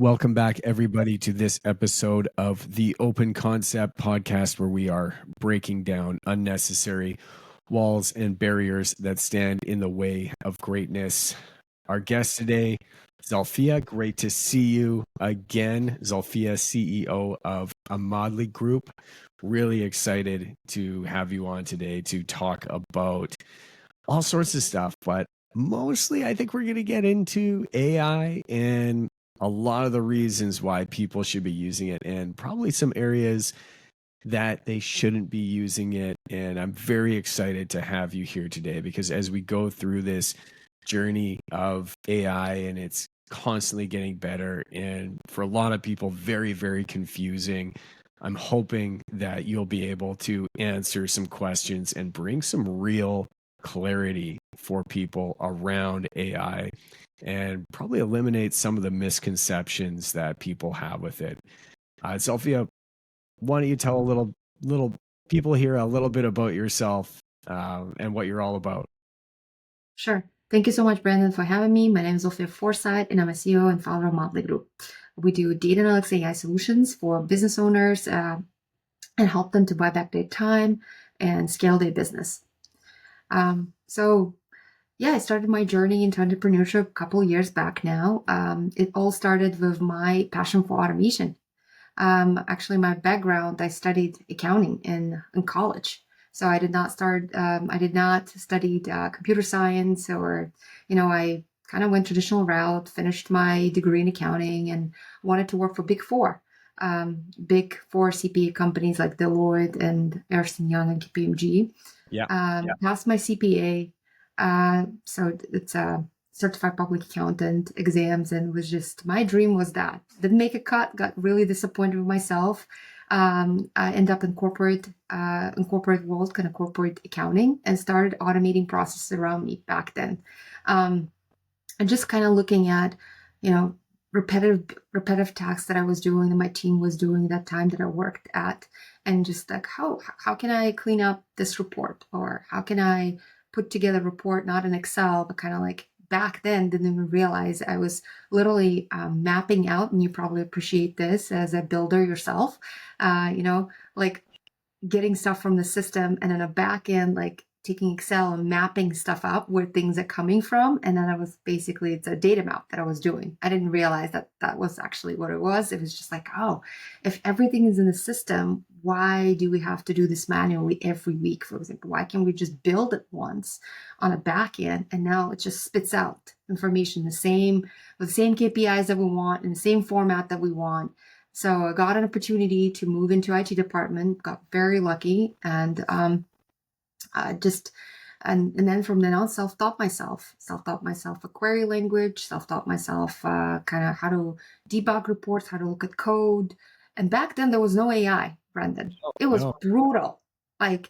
Welcome back, everybody, to this episode of the Open Concept Podcast, where we are breaking down unnecessary walls and barriers that stand in the way of greatness. Our guest today, Zulfiya, great to see you again. Zulfiya, CEO of Omadli Group. Really excited to have you on today to talk about all sorts of stuff, but mostly I think we're going to get into AI and a lot of the reasons why people should be using it, and probably some areas that they shouldn't be using it. And I'm very excited to have you here today because as we go through this journey of AI, and it's constantly getting better, and for a lot of people, very, very confusing. I'm hoping that you'll be able to answer some questions and bring some real clarity for people around AI and probably eliminate some of the misconceptions that people have with it. Zulfiya, why don't you tell a little people here a little bit about yourself and what you're all about? Sure. Thank you so much, Brandon, for having me. My name is Zulfiya Forsythe, and I'm a CEO and founder of Omadli Group. We do data analytics AI solutions for business owners and help them to buy back their time and scale their business. I started my journey into entrepreneurship a couple of years back now. It all started with my passion for automation. Actually, my background, I studied accounting in college. So I did not study computer science I kind of went traditional route, finished my degree in accounting and wanted to work for big four CPA companies like Deloitte and Ernst & Young and KPMG. Passed my CPA. So it's a certified public accountant exams, and was just, my dream was that. Didn't make a cut, got really disappointed with myself. I ended up in corporate world, kind of corporate accounting, and started automating processes around me back then. And just kind of looking at, repetitive tasks that I was doing and my team was doing at that time that I worked at, and just like, how can I clean up this report, or how can I put together a report, not in Excel, but kind of like back then didn't even realize I was literally mapping out, and you probably appreciate this as a builder yourself, like getting stuff from the system, and then a back end, like taking Excel and mapping stuff up where things are coming from. And then it's a data map that I was doing. I didn't realize that that was actually what it was. It was just like, oh, if everything is in the system, why do we have to do this manually every week, for example? Why can't we just build it once on a back end, and now it just spits out information with the same KPIs that we want in the same format that we want? So I got an opportunity to move into IT department, got very lucky, and then from then on, self-taught myself a query language, self-taught myself kind of how to debug reports, how to look at code. And back then there was no AI, Brendan. It was brutal. Like,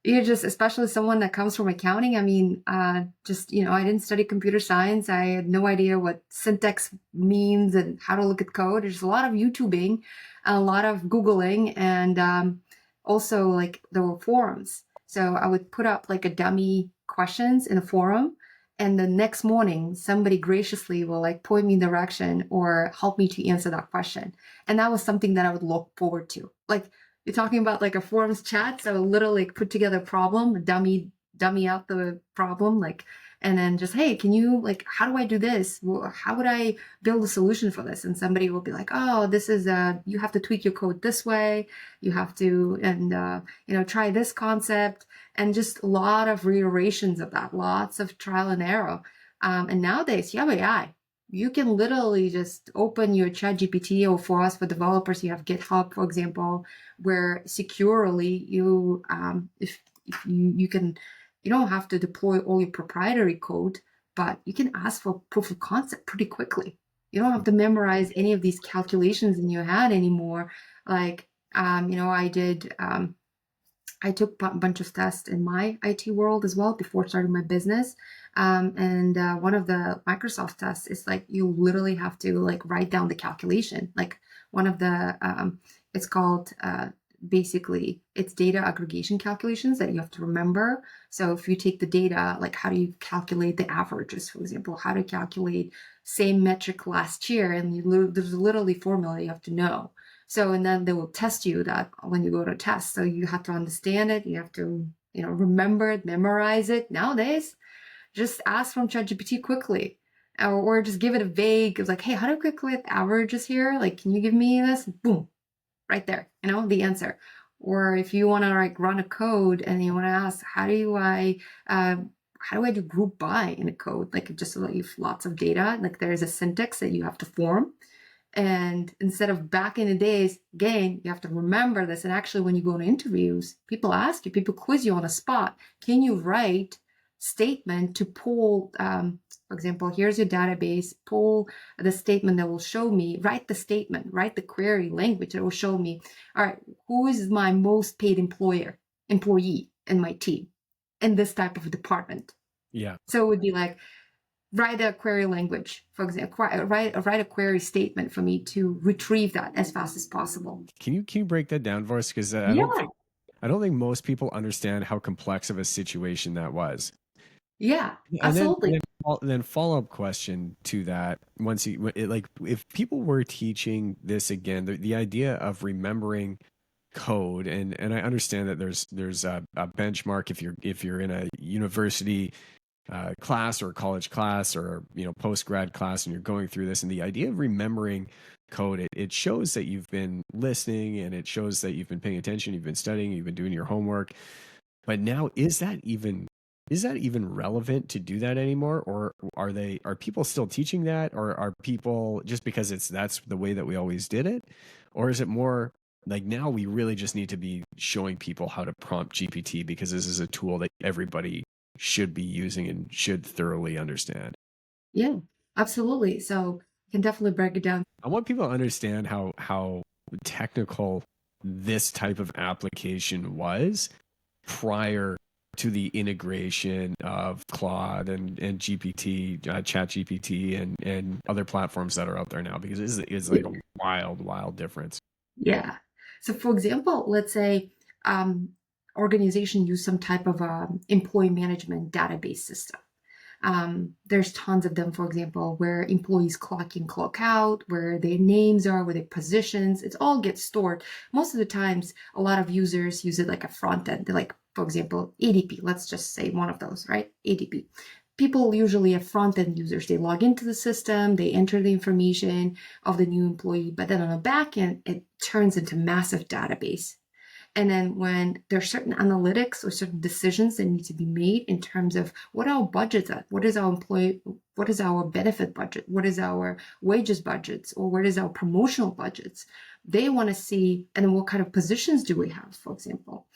especially someone that comes from accounting. I mean, I didn't study computer science. I had no idea what syntax means and how to look at code. There's a lot of YouTubing, a lot of Googling, and also like there were forums. So I would put up like a dummy questions in a forum, and the next morning somebody graciously will like point me in the direction or help me to answer that question. And that was something that I would look forward to. Like, you're talking about like a forums chat. So I would literally put together a problem, dummy out the problem, and then just, hey, can you, like, how do I do this? Well, how would I build a solution for this? And somebody will be like, oh, this is you have to tweak your code this way. You have to, and try this concept, and just a lot of reiterations of that, lots of trial and error. And nowadays you have AI. You can literally just open your ChatGPT, or for us, for developers, you have GitHub, for example, where securely if you can, you don't have to deploy all your proprietary code, but you can ask for proof of concept pretty quickly. You don't have to memorize any of these calculations in your head anymore. Like, I took a bunch of tests in my IT world as well before starting my business. And one of the Microsoft tests is like, you literally have to like write down the calculation. Like one of the, it's called basically it's data aggregation calculations that you have to remember. So if you take the data, like how do you calculate the averages, for example, how to calculate same metric last year, and there's literally formula you have to know. So, and then they will test you that when you go to test. So you have to understand it. You have to, remember it, memorize it. Nowadays, just ask from ChatGPT quickly, or just give it a vague, it's like, hey, how do I calculate the averages here? Like, can you give me this? Boom, right there, the answer. Or if you want to like run a code and you want to ask, how do I do group by in a code? Like just so that you have lots of data, like there's a syntax that you have to form. And instead of back in the days, again, you have to remember this. And actually, when you go to interviews, people ask you, people quiz you on the spot. Can you write statement to pull, for example, here's your database, pull the statement that will show me, write the statement, write the query language that will show me, all right, who is my most paid employee in my team in this type of department? Yeah. So it would be like, write a query language, for example, write a query statement for me to retrieve that as fast as possible. Can you break that down for us? Because I don't think most people understand how complex of a situation that was. Yeah, And absolutely. then follow-up question to that. Once like if people were teaching this again, the idea of remembering code, and I understand that there's a benchmark if you're in a university class or a college class or post grad class and you're going through this, and the idea of remembering code, it shows that you've been listening, and it shows that you've been paying attention, you've been studying, you've been doing your homework. But now, is that even relevant to do that anymore, or are people still teaching that, or are people just because that's the way that we always did it, or is it more like now we really just need to be showing people how to prompt GPT because this is a tool that everybody should be using and should thoroughly understand? Yeah, absolutely. So you can definitely break it down. I want people to understand how technical this type of application was prior to the integration of Claude and GPT, Chat GPT, and other platforms that are out there now, because it's like a wild difference. Yeah. So for example, let's say organization use some type of employee management database system. There's tons of them, for example, where employees clock in, clock out, where their names are, where their positions, it all gets stored. Most of the times, a lot of users use it like a front end. They're like, for example, ADP, let's just say one of those, right? ADP. People usually have front end users. They log into the system, they enter the information of the new employee, but then on the back end, it turns into massive database. And then when there's certain analytics or certain decisions that need to be made in terms of what our budget's at, what is our benefit budget, what is our wages budgets, or what is our promotional budgets, they want to see, and then what kind of positions do we have, for example.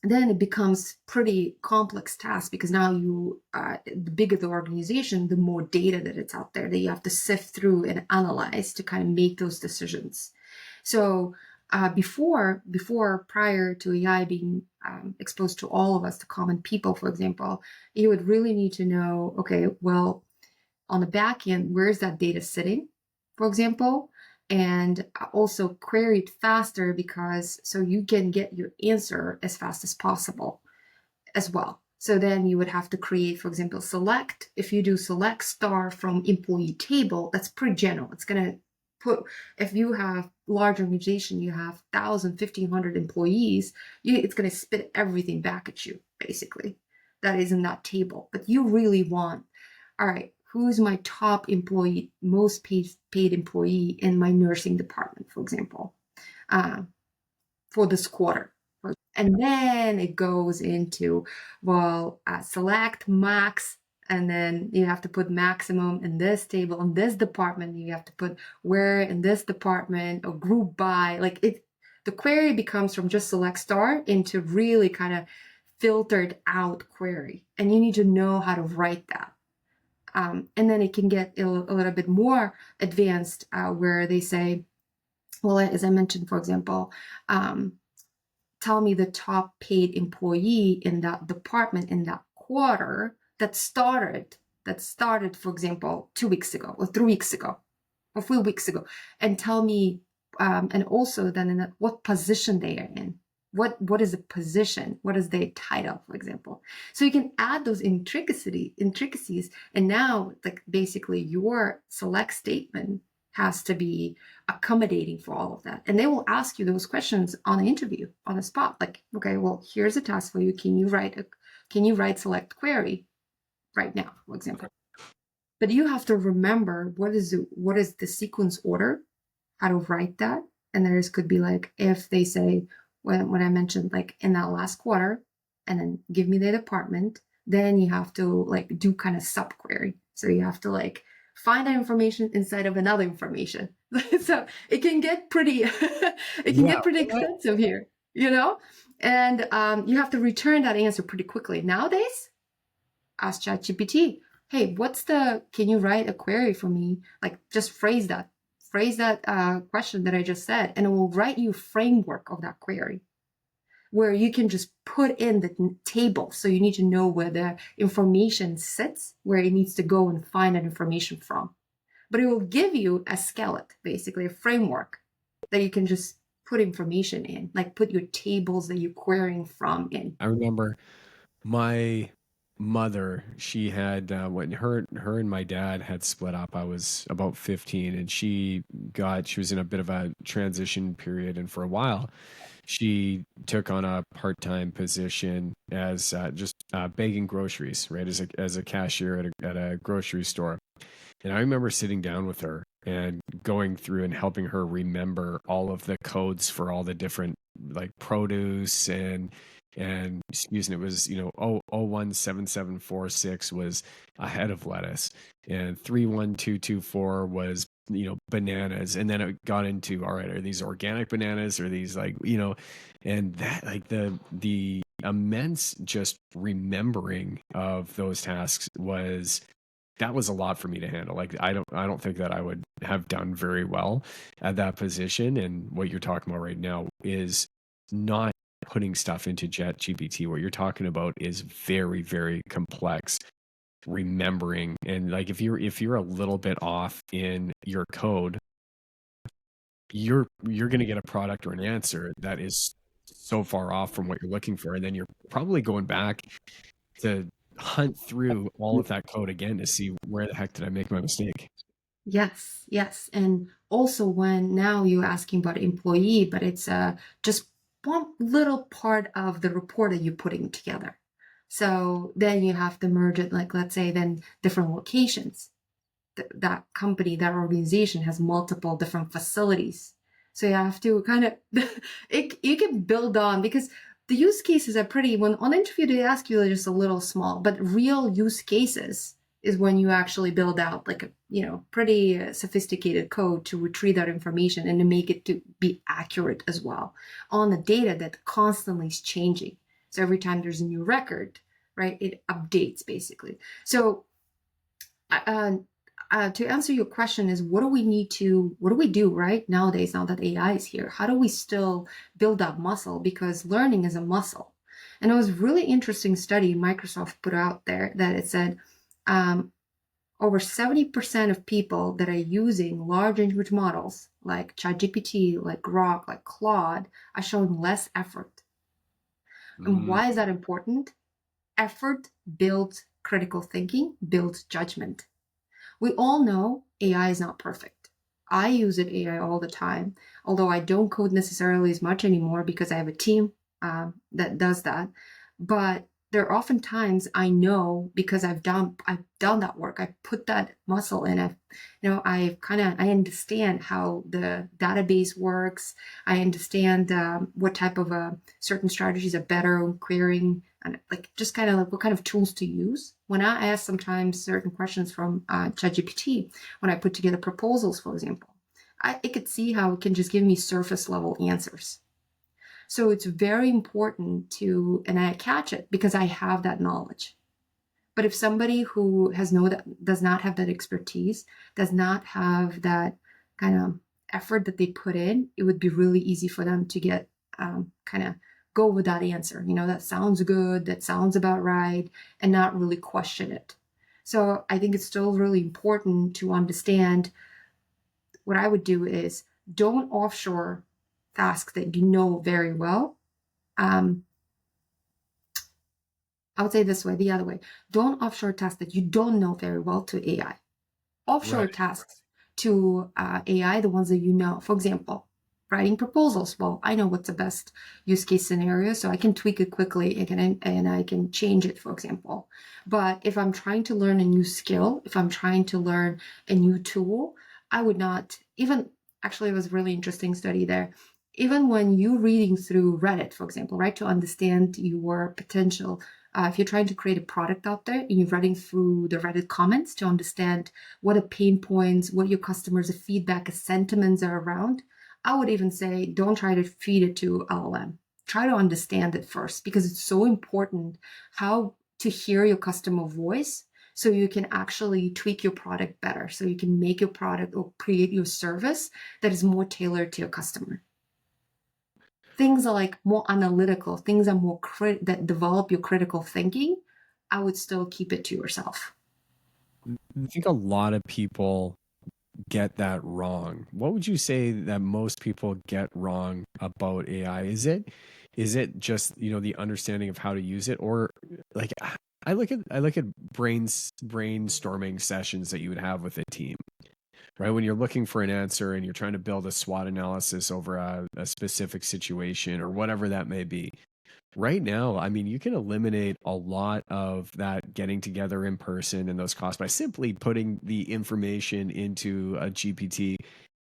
Then it becomes pretty complex task because now the bigger the organization, the more data that it's out there that you have to sift through and analyze to kind of make those decisions. So prior to AI being exposed to all of us, to common people, for example, you would really need to know, okay, well, on the back end, where is that data sitting, for example? And also query it faster because so you can get your answer as fast as possible as well. So then you would have to create, for example, select. If you do select star from employee table, that's pretty general. It's going to put, if you have large organization, you have 1,000, 1,500 employees, it's going to spit everything back at you, basically. That is in that table. But you really want, all right, who's my top employee, most paid employee in my nursing department, for example, for this quarter. And then it goes into, well, select max, and then you have to put maximum in this table, in this department, you have to put where in this department, or group by, like the query becomes from just select star into really kind of filtered out query. And you need to know how to write that. And then it can get a little bit more advanced where they say, well, as I mentioned, for example, tell me the top paid employee in that department in that quarter that started, for example, 2 weeks ago or 3 weeks ago or 4 weeks ago, and tell me and also then in what position they are in. What is the position? What is their title, for example? So you can add those intricacies, and now like basically your select statement has to be accommodating for all of that. And they will ask you those questions on the interview, on the spot. Like, okay, well, here's a task for you. Can you write select query right now, for example? But you have to remember what is the sequence order, how to write that. And there could be like, if they say, when I mentioned like in that last quarter, and then give me the department, then you have to like do kind of subquery. So you have to like find that information inside of another information. So it can get pretty, extensive here, and you have to return that answer pretty quickly. Nowadays, ask ChatGPT, hey, can you write a query for me? Like just phrase that question that I just said, and it will write you a framework of that query where you can just put in the table. So you need to know where the information sits, where it needs to go and find that information from. But it will give you a skeleton, basically a framework that you can just put information in, like put your tables that you're querying from in. I remember my mother, she had when her and my dad had split up. I was about 15, and she was in a bit of a transition period, and for a while she took on a part-time position as just bagging groceries, right, as a cashier at a grocery store. And I remember sitting down with her and going through and helping her remember all of the codes for all the different like produce and excuse me, it was, 017746 was a head of lettuce, and 31224 was, bananas. And then it got into, all right, are these organic bananas? Are these like, and that like the immense just remembering of those tasks was a lot for me to handle. Like I don't think that I would have done very well at that position. And what you're talking about right now is not putting stuff into ChatGPT. What you're talking about is very, very complex remembering. And like if you're a little bit off in your code, you're going to get a product or an answer that is so far off from what you're looking for, and then you're probably going back to hunt through all of that code again to see where the heck did I make my mistake. Yes, yes. And also when now you're asking about employee, but it's just one little part of the report that you're putting together. So then you have to merge it, like let's say then different locations. That company, that organization has multiple different facilities. So you have to kind of, you can build on, because the use cases are pretty, when on interview they ask you, they're just a little small, but real use cases is when you actually build out like a pretty sophisticated code to retrieve that information and to make it to be accurate as well on the data that constantly is changing. So every time there's a new record, right, it updates basically. So to answer your question is, what do we do right nowadays, now that AI is here? How do we still build that muscle? Because learning is a muscle. And it was a really interesting study Microsoft put out there that it said over 70% of people that are using large language models like ChatGPT, like Grok, like Claude, are showing less effort. And why is that important? Effort builds critical thinking, builds judgment. We all know AI is not perfect. I use AI all the time, although I don't code necessarily as much anymore because I have a team that does that. But there are often times I know, because I've done that work. I put that muscle in. I understand how the database works. I understand what type of certain strategies are better on querying, and like just kind of like what kind of tools to use. When I ask sometimes certain questions from ChatGPT, when I put together proposals, for example, it could see how it can just give me surface level answers. So it's very important and I catch it because I have that knowledge. But if somebody who does not have that expertise, does not have that kind of effort that they put in, it would be really easy for them to get kind of go with that answer. That sounds good, that sounds about right, and not really question it. So I think it's still really important to understand. What I would do is don't offshore tasks that you know very well. Um, I would say this way, the other way. Don't offshore tasks that you don't know very well to AI. Offshore Right. tasks to AI, the ones that you know. For example, writing proposals. Well, I know what's the best use case scenario, so I can tweak it quickly and I can change it, for example. But if I'm trying to learn a new skill, if I'm trying to learn a new tool, I would not even, actually, it was a really interesting study there. Even when you reading through Reddit, for example, right, to understand your potential, if you're trying to create a product out there and you're running through the Reddit comments to understand what are pain points, what your customers' feedback, sentiments are around, I would even say don't try to feed it to LLM. Try to understand it first because it's so important how to hear your customer voice so you can actually tweak your product better, so you can make your product or create your service that is more tailored to your customer. Things are like more analytical, things are more that develop your critical thinking. I would still keep it to yourself. I think a lot of people get that wrong. What would you say that most people get wrong about AI? Is it just, the understanding of how to use it, or like I look at brainstorming sessions that you would have with a team, right? When you're looking for an answer and you're trying to build a SWOT analysis over a specific situation or whatever that may be. Right now, I mean, you can eliminate a lot of that getting together in person and those costs by simply putting the information into a GPT.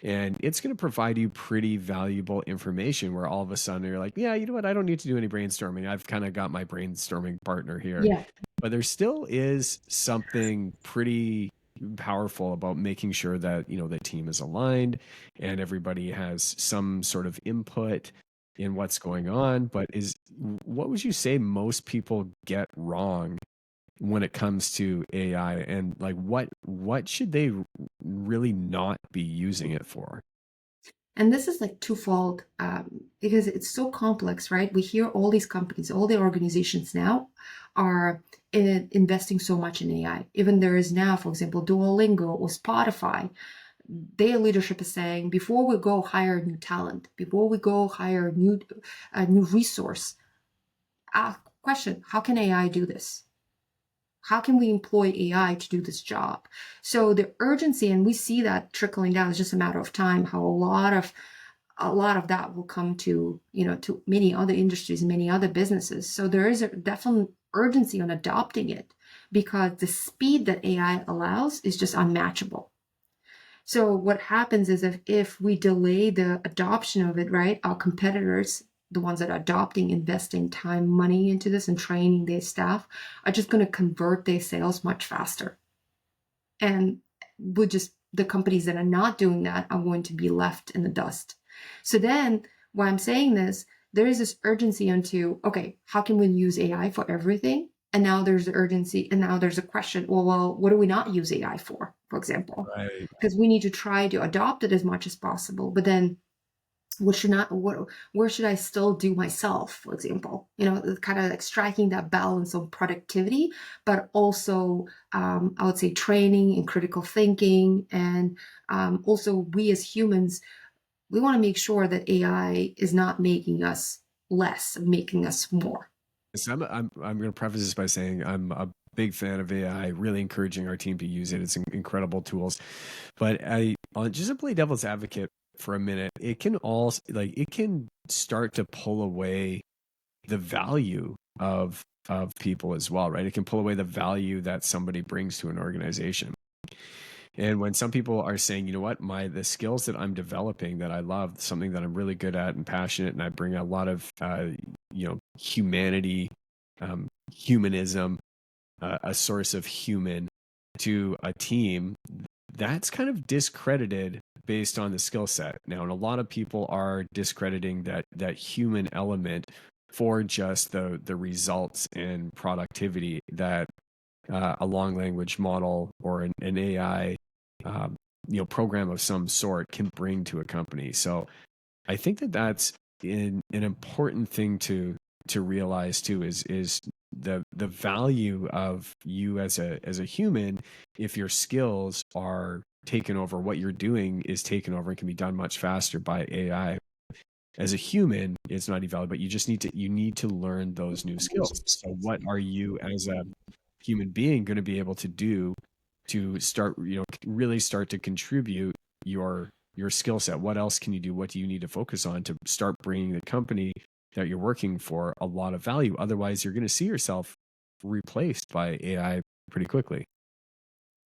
And it's going to provide you pretty valuable information where all of a sudden you're like, yeah, you know what? I don't need to do any brainstorming. I've kind of got my brainstorming partner here. Yeah. But there still is something pretty powerful about making sure that, the team is aligned and everybody has some sort of input in what's going on. But what would you say most people get wrong when it comes to AI, and like what should they really not be using it for? And this is like twofold because it's so complex, right? We hear all these companies, all the organizations now are investing so much in AI. Even there is now, for example, Duolingo or Spotify, their leadership is saying before we go hire new talent, before we go hire a new resource, question: how can AI do this? How can we employ AI to do this job? So the urgency, and we see that trickling down, is just a matter of time. How a lot of that will come to to many other industries, many other businesses. So there is a definite urgency on adopting it because the speed that AI allows is just unmatchable. So what happens is if we delay the adoption of it, right, our competitors, the ones that are adopting, investing time, money into this and training their staff, are just going to convert their sales much faster. And the companies that are not doing that are going to be left in the dust. So then why I'm saying this, there is this urgency into, okay, how can we use AI for everything? And now there's the urgency, and now there's a question, well, what do we not use AI for example? Right. Because we need to try to adopt it as much as possible, but then where should I still do myself, for example? Kind of like striking that balance of productivity, but also I would say training and critical thinking, and also we as humans, we want to make sure that AI is not making us less, making us more. So I'm going to preface this by saying I'm a big fan of AI, really encouraging our team to use it. It's incredible tools. But I'll just to play devil's advocate for a minute, it can also it can start to pull away the value of people as well, right? It can pull away the value that somebody brings to an organization. And when some people are saying, you know what, the skills that I'm developing that I love, something that I'm really good at and passionate, and I bring a lot of humanity, humanism, a source of human to a team, that's kind of discredited based on the skill set now, and a lot of people are discrediting that human element for just the results and productivity that a long language model or an AI program of some sort can bring to a company. So I think that's an important thing to realize too, is the value of you as a human if your skills are taken over. What you're doing is taken over and can be done much faster by AI. As a human, it's not invalid, but you need to learn those new skills. So what are you as a human being going to be able to do to start, really start to contribute your skill set? What else can you do? What do you need to focus on to start bringing the company that you're working for a lot of value? Otherwise, you're going to see yourself replaced by AI pretty quickly.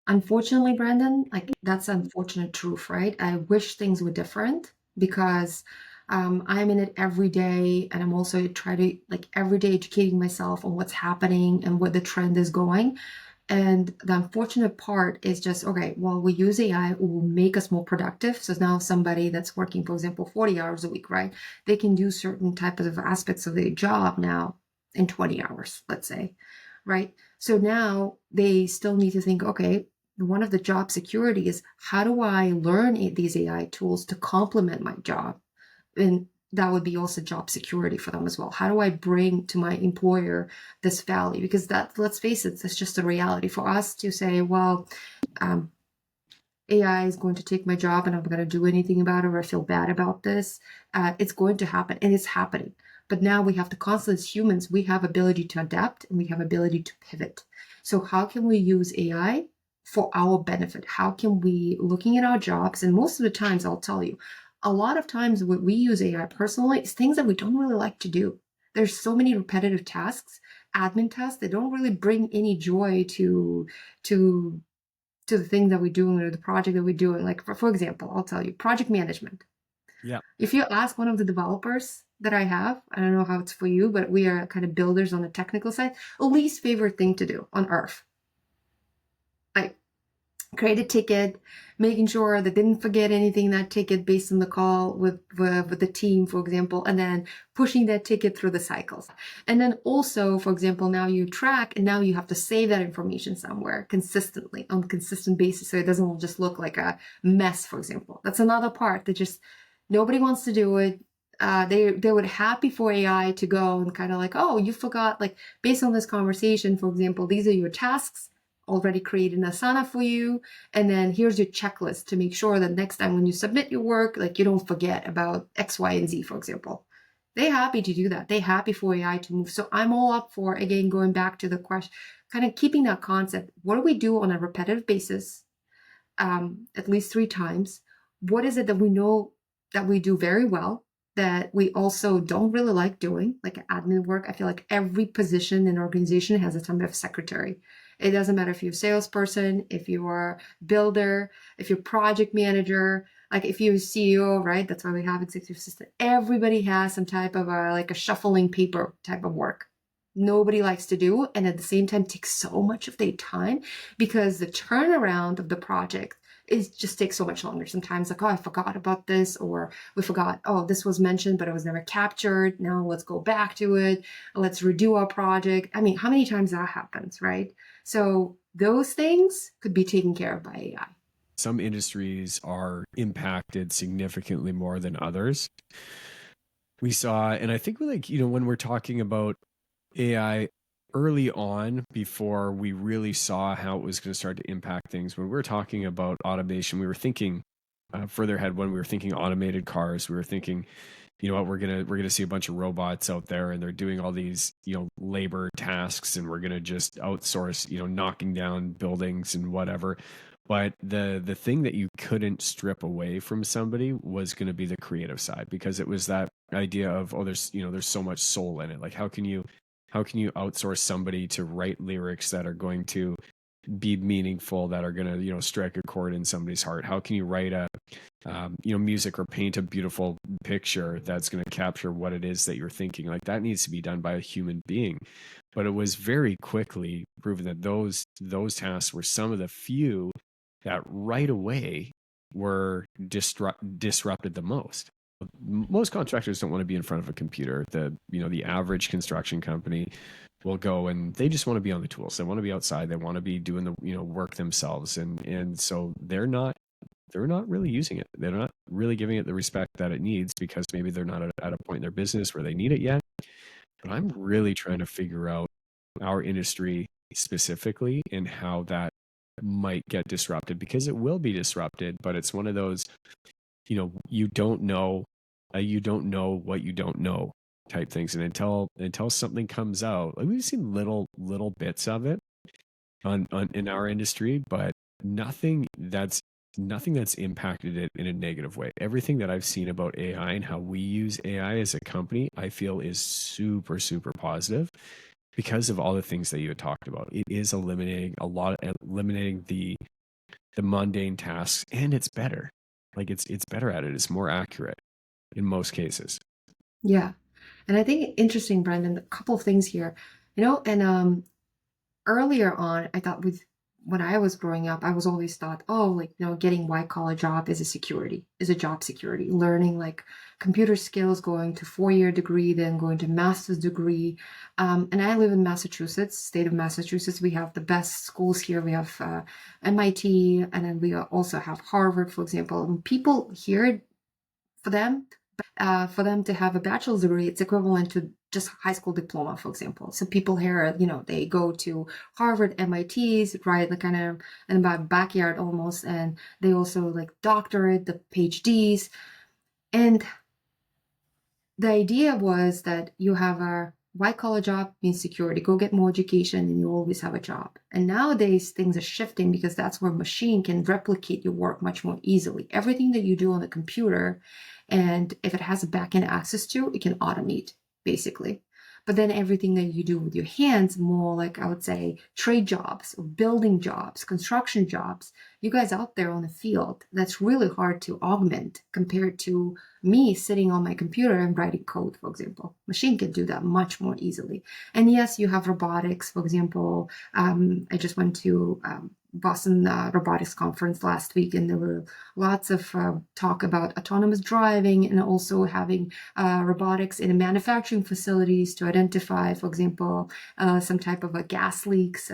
Unfortunately, Brandon, like that's unfortunate truth, right? I wish things were different because I'm in it every day, and I'm also trying to like every day educating myself on what's happening and what the trend is going. And the unfortunate part is just, okay, well, we use AI, it will make us more productive. So now somebody that's working, for example, 40 hours a week, right? They can do certain types of aspects of their job now in 20 hours, let's say, right? So now they still need to think, okay, one of the job security is how do I learn these AI tools to complement my job? And that would be also job security for them as well. How do I bring to my employer this value? Because that, let's face it, that's just a reality for us to say, well, AI is going to take my job and I'm going to do anything about it or I feel bad about this. It's going to happen and it's happening. But now we have to constantly, as humans, we have ability to adapt and we have ability to pivot. So how can we use AI for our benefit? How can we, looking at our jobs, and most of the times I'll tell you, a lot of times what we use AI personally is things that we don't really like to do. There's so many repetitive tasks, admin tasks that don't really bring any joy to the thing that we're doing or the project that we're doing. Like for example, I'll tell you, project management. Yeah. If you ask one of the developers that I have, I don't know how it's for you, but we are kind of builders on the technical side, least favorite thing to do on earth. Like create a ticket, making sure they didn't forget anything in that ticket based on the call with the team, for example, and then pushing that ticket through the cycles. And then also, for example, now you track and now you have to save that information somewhere consistently on a consistent basis so it doesn't just look like a mess, for example. That's another part that just nobody wants to do it. They would happy for AI to go and kind of like, oh, you forgot, like based on this conversation, for example, these are your tasks already created in Asana for you. And then here's your checklist to make sure that next time when you submit your work, like you don't forget about X, Y, and Z, for example. They're happy to do that. They're happy for AI to move. So I'm all up for, again, going back to the question, kind of keeping that concept. What do we do on a repetitive basis, at least 3 times? What is it that we know that we do very well that we also don't really like doing, like admin work? I feel like every position in an organization has a type of secretary. It doesn't matter if you're a salesperson, if you're a builder, if you're a project manager, like if you're a CEO, right? That's why we have executive assistant. Everybody has some type of like a shuffling paper type of work. Nobody likes to do, and at the same time takes so much of their time because the turnaround of the project is just takes so much longer. Sometimes like, oh, I forgot about this, or we forgot, oh, this was mentioned, but it was never captured. Now let's go back to it. Let's redo our project. I mean, how many times that happens, right? So those things could be taken care of by AI. Some industries are impacted significantly more than others. We saw, and I think when we're talking about AI early on, before we really saw how it was going to start to impact things, when we were talking about automation, we were thinking further ahead. When we were thinking automated cars, we were thinking, what, we're gonna see a bunch of robots out there and they're doing all these labor tasks, and we're gonna just outsource knocking down buildings and whatever. But the thing that you couldn't strip away from somebody was going to be the creative side, because it was that idea of, oh, there's so much soul in it. Like how can you outsource somebody to write lyrics that are going to be meaningful, that are going to strike a chord in somebody's heart? How can you write a music or paint a beautiful picture that's going to capture what it is that you're thinking? Like that needs to be done by a human being. But it was very quickly proven that those tasks were some of the few that right away were disrupted the most. Most contractors don't want to be in front of a computer. The average construction company will go and they just want to be on the tools. They want to be outside. They want to be doing the work themselves, and so they're not really using it. They're not really giving it the respect that it needs, because maybe they're not at a point in their business where they need it yet. But I'm really trying to figure out our industry specifically and how that might get disrupted, because it will be disrupted. But it's one of those, you don't know, what you don't know type things. And until something comes out, like we've seen little bits of it on in our industry, but nothing that's nothing that's impacted it in a negative way. Everything that I've seen about AI and how we use AI as a company, I feel is super, super positive because of all the things that you had talked about. It is eliminating the mundane tasks, and it's better. Like it's better at it. It's more accurate in most cases. Yeah. And I think interesting, Brandon, a couple of things here. And earlier on, I thought with when I was growing up, I was always thought, oh, like, getting white collar job is a job security, learning like computer skills, going to 4-year degree, then going to master's degree. And I live in Massachusetts, state of Massachusetts. We have the best schools here. We have MIT, and then we also have Harvard, for example. And people here, for them, to have a bachelor's degree, it's equivalent to just high school diploma, for example. So people here, they go to Harvard, MITs, right, like kind of in my backyard almost, and they also like doctorate, the PhDs. And the idea was that you have a white collar job means security. Go get more education and you always have a job. And nowadays things are shifting because that's where machine can replicate your work much more easily. Everything that you do on the computer, and if it has a backend access to, it can automate basically. But then everything that you do with your hands, more like I would say trade jobs, or building jobs, construction jobs, you guys out there on the field, that's really hard to augment compared to me sitting on my computer and writing code, for example. Machine can do that much more easily. And yes, you have robotics, for example. I just went to Boston Robotics Conference last week, and there were lots of talk about autonomous driving and also having robotics in manufacturing facilities to identify, for example, some type of a gas leaks,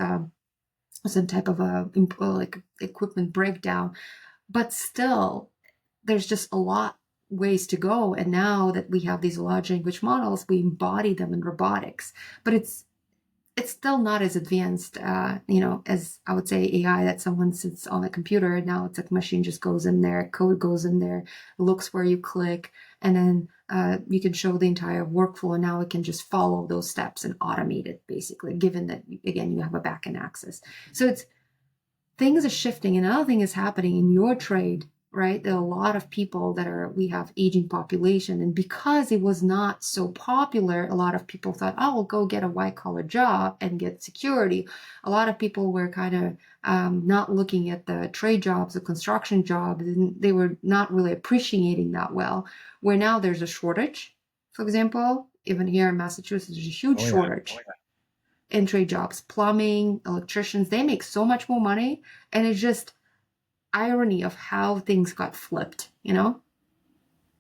some type of a like equipment breakdown. But still, there's just a lot ways to go. And now that we have these large language models, we embody them in robotics. But it's still not as advanced, as I would say AI, that someone sits on a computer and now it's like machine just goes in there, code goes in there, looks where you click, and then you can show the entire workflow. And now it can just follow those steps and automate it, basically, given that, again, you have a backend access. So things are shifting. And another thing is happening in your trade, right? There are a lot of people we have aging population. And because it was not so popular, a lot of people thought, oh, we'll go get a white collar job and get security. A lot of people were kind of not looking at the trade jobs, the construction jobs, and they were not really appreciating that well. Where now there's a shortage, for example, even here in Massachusetts, there's a huge shortage in trade jobs, plumbing, electricians. They make so much more money. And it's just irony of how things got flipped,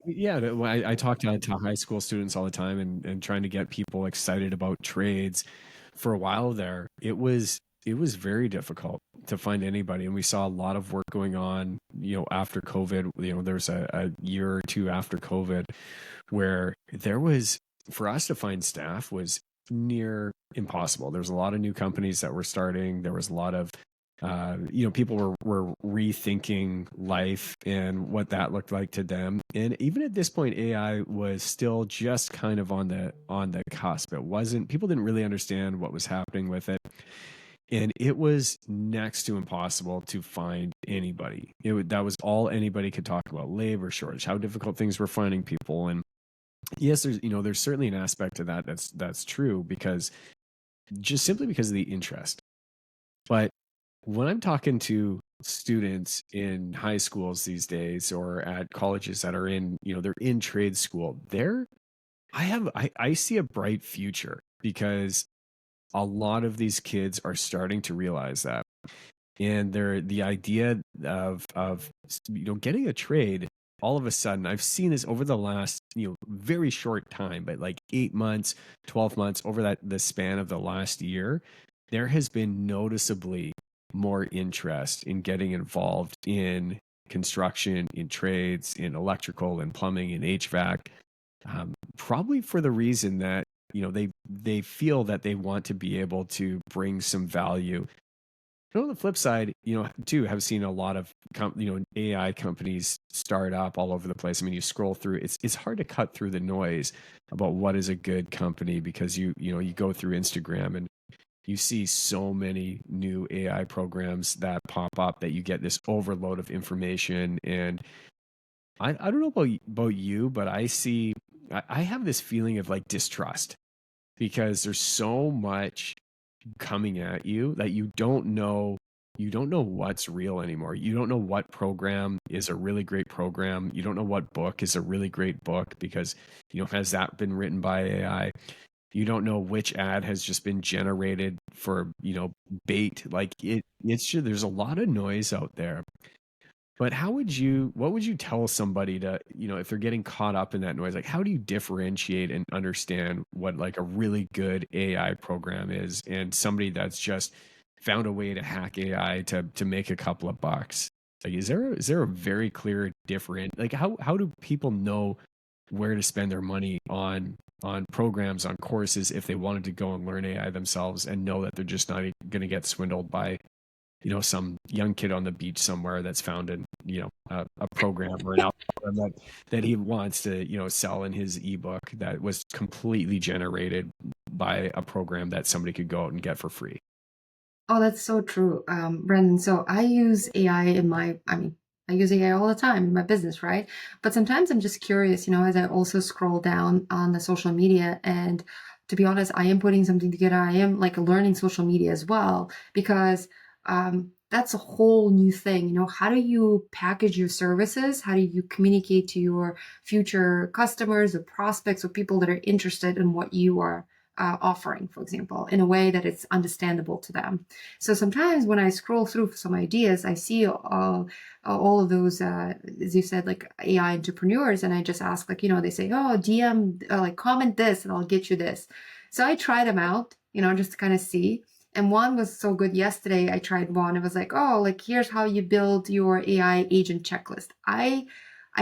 Yeah, I talk to high school students all the time, and trying to get people excited about trades. For a while there, it was very difficult to find anybody, and we saw a lot of work going on. After COVID, there's a year or two after COVID where there was, for us to find staff was near impossible. There's a lot of new companies that were starting. There was a lot of people were rethinking life and what that looked like to them. And even at this point, AI was still just kind of on the cusp. It wasn't, people didn't really understand what was happening with it. And it was next to impossible to find anybody. That was all anybody could talk about: labor shortage, how difficult things were finding people. And yes, there's certainly an aspect to that that's true, because just simply because of the interest. But when I'm talking to students in high schools these days, or at colleges that are they're in trade school, I see a bright future, because a lot of these kids are starting to realize that. And the idea of getting a trade, all of a sudden, I've seen this over the last very short time, but like 8 months, 12 months, over the span of the last year, there has been noticeably more interest in getting involved in construction, in trades, in electrical and plumbing and HVAC. Probably for the reason that they feel that they want to be able to bring some value On the flip side, too, have seen a lot of AI companies start up all over the place. I mean, you scroll through, it's hard to cut through the noise about what is a good company, because you go through Instagram and you see so many new AI programs that pop up that you get this overload of information. And I don't know about you, but I have this feeling of like distrust, because there's so much coming at you that you don't know what's real anymore. You don't know what program is a really great program. You don't know what book is a really great book, because has that been written by AI? You don't know which ad has just been generated for bait. Like it's just, there's a lot of noise out there. But what would you tell somebody to, if they're getting caught up in that noise? Like, how do you differentiate and understand what like a really good AI program is, and somebody that's just found a way to hack AI to make a couple of bucks? Like, is there a very clear different, like, how do people know where to spend their money on programs, on courses, if they wanted to go and learn AI themselves and know that they're just not going to get swindled by some young kid on the beach somewhere that's found a program or an algorithm that he wants to, sell in his ebook that was completely generated by a program that somebody could go out and get for free. Oh, that's so true, Brendan. So I use AI I use AI all the time in my business, right? But sometimes I'm just curious, as I also scroll down on the social media. And to be honest, I am putting something together. I am like learning social media as well, because that's a whole new thing. How do you package your services? How do you communicate to your future customers or prospects or people that are interested in what you are offering, for example, in a way that it's understandable to them? So sometimes when I scroll through some ideas, I see all of those, as you said, like AI entrepreneurs, and I just ask, like, they say, oh, DM, like comment this, and I'll get you this. So I try them out, just to kind of see. And one was so good. Yesterday, I tried one. It was like, oh, like here's how you build your AI agent checklist. I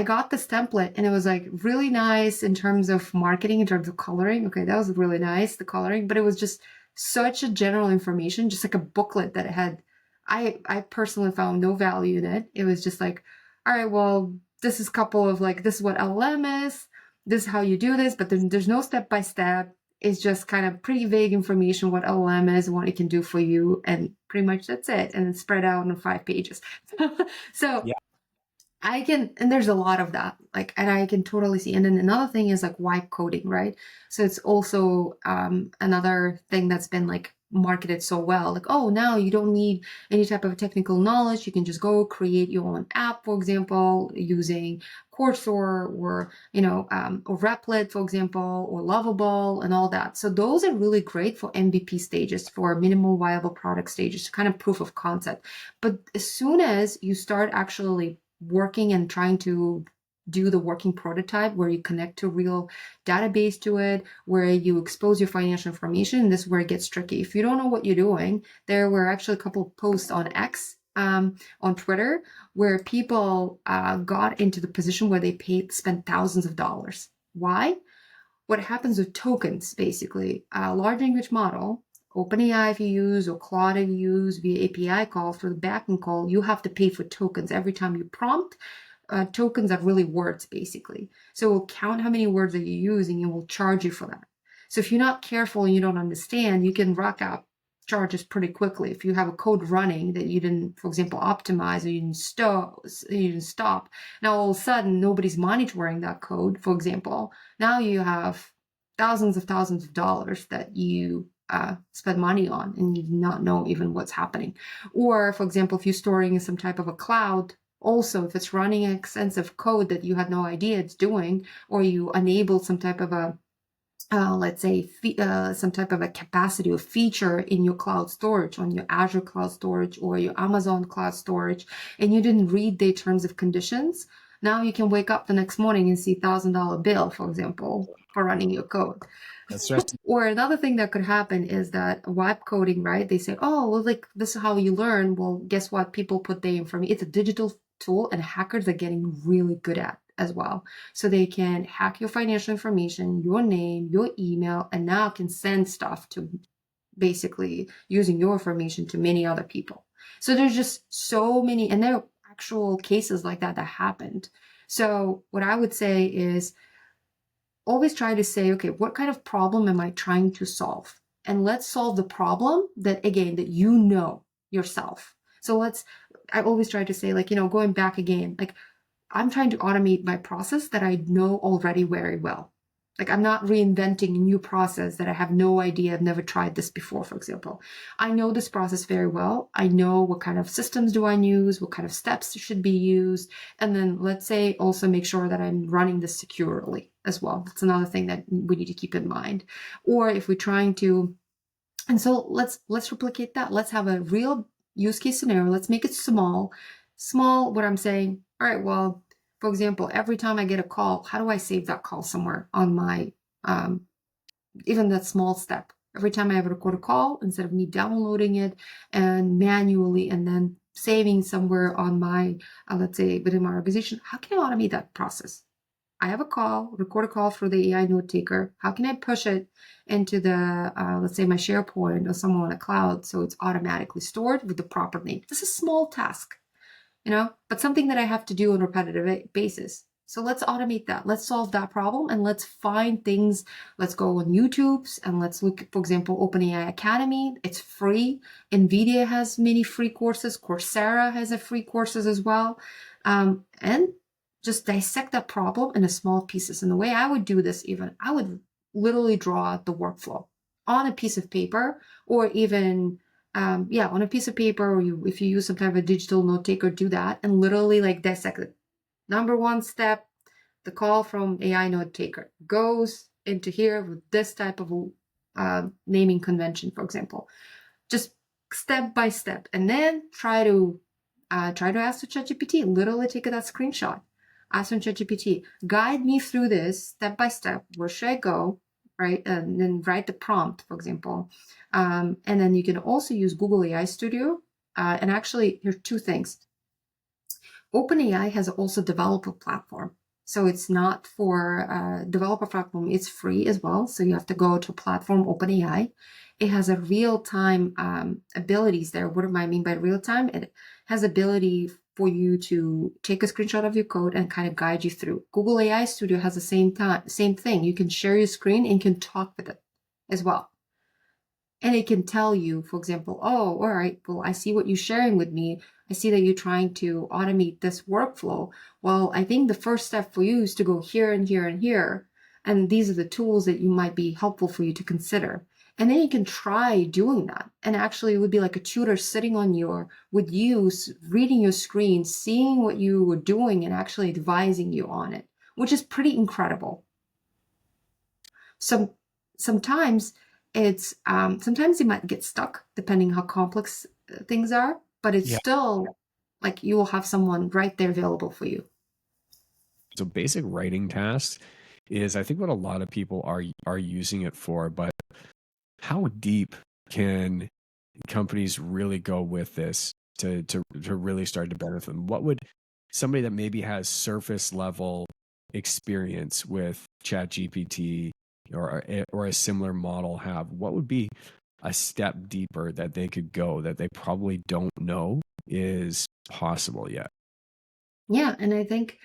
got this template, and it was like really nice in terms of marketing, in terms of coloring. Okay, that was really nice, the coloring, but it was just such a general information, just like a booklet that it had. I personally found no value in it. It was just like, all right, well, this is a couple of like, this is what LLM is, this is how you do this, but there's no step by step. It's just kind of pretty vague information, what LLM is and what it can do for you, and pretty much that's it. And it's spread out on 5 pages. So and there's a lot of that, like, and I can totally see. And then another thing is like wipe coding, right? So it's also another thing that's been like marketed so well, like, oh, now you don't need any type of technical knowledge. You can just go create your own app, for example, using Coursera or Replit, for example, or Lovable and all that. So those are really great for MVP stages, for minimal viable product stages, kind of proof of concept. But as soon as you start actually working and trying to do the working prototype, where you connect to real database to it, where you expose your financial information, this is where it gets tricky. If you don't know what you're doing, there were actually a couple of posts on X, on Twitter, where people got into the position where they spent thousands of dollars. Why? What happens with tokens, basically, a large language model, OpenAI if you use, or Claude if you use via API call, through the backend call, you have to pay for tokens every time you prompt. Tokens are really words, basically. So it will count how many words that you're using and will charge you for that. So if you're not careful and you don't understand, you can rack up charges pretty quickly. If you have a code running that you didn't, for example, optimize, or you didn't stop, now all of a sudden nobody's monitoring that code, for example. Now you have thousands of dollars that you spend money on, and you do not know even what's happening. Or, for example, if you're storing in some type of a cloud, also, if it's running extensive code that you had no idea it's doing, or you enable some type of a let's say some type of a capacity or feature in your cloud storage, on your Azure cloud storage or your Amazon cloud storage, and you didn't read the terms of conditions, now you can wake up the next morning and see $1,000 bill, for example, for running your code. That's right. Or another thing that could happen is that wipe coding, right? They say, oh, well, like this is how you learn. Well, guess what? People put their information. It's a digital tool, and hackers are getting really good at as well. So they can hack your financial information, your name, your email, and now can send stuff to, basically using your information, to many other people. So there's just so many, and there are actual cases like that happened. So what I would say is always try to say, okay, what kind of problem am I trying to solve? And let's solve the problem that, again, that you know yourself. So I always try to say, like, going back again, like, I'm trying to automate my process that I know already very well. Like, I'm not reinventing a new process that I have no idea. I've never tried this before, for example. I know this process very well. I know what kind of systems do I use, what kind of steps should be used. And then let's say also make sure that I'm running this securely as well. That's another thing that we need to keep in mind. Or if we're trying to, and so let's replicate that. Let's have a real use case scenario. Let's make it small. Small, what I'm saying, all right, well, for example, every time I get a call, how do I save that call somewhere on my, even that small step? Every time I ever record a call, instead of me downloading it and manually and then saving somewhere on my, let's say within my organization, how can I automate that process? I have a call, record a call through the AI note taker. How can I push it into the, let's say my SharePoint or somewhere on a cloud so it's automatically stored with the proper name? This is a small task, but something that I have to do on a repetitive basis. So let's automate that. Let's solve that problem and let's find things. Let's go on YouTube's and let's look, for example, OpenAI Academy. It's free. NVIDIA has many free courses. Coursera has a free courses as well. And just dissect that problem into small pieces. And the way I would do this, even, I would literally draw out the workflow on a piece of paper, or even on a piece of paper, or if you use some kind of a digital note taker, do that and literally like dissect it. Number one step, the call from AI note taker goes into here with this type of naming convention, for example, just step by step, and then try to ask the ChatGPT. Literally take that screenshot. Ask from ChatGPT, guide me through this step by step. Where should I go? Right, and then write the prompt, for example. And then you can also use Google AI Studio. And actually, here's two things. OpenAI has also developer platform. So it's not for developer platform, it's free as well. So you have to go to platform OpenAI. It has a real-time abilities there. What do I mean by real-time? It has ability for you to take a screenshot of your code and kind of guide you through. Google AI Studio has the same thing. You can share your screen and can talk with it as well. And it can tell you, for example, oh, all right, well, I see what you're sharing with me. I see that you're trying to automate this workflow. Well, I think the first step for you is to go here and here and here. And these are the tools that you might be helpful for you to consider. And then you can try doing that. And actually it would be like a tutor sitting with you, reading your screen, seeing what you were doing and actually advising you on it, which is pretty incredible. Sometimes sometimes you might get stuck depending how complex things are, but it's still like you will have someone right there available for you. So basic writing tasks is, I think, what a lot of people are using it for, but how deep can companies really go with this to really start to benefit them? What would somebody that maybe has surface level experience with ChatGPT or a similar model have? What would be a step deeper that they could go that they probably don't know is possible yet? Yeah, and I think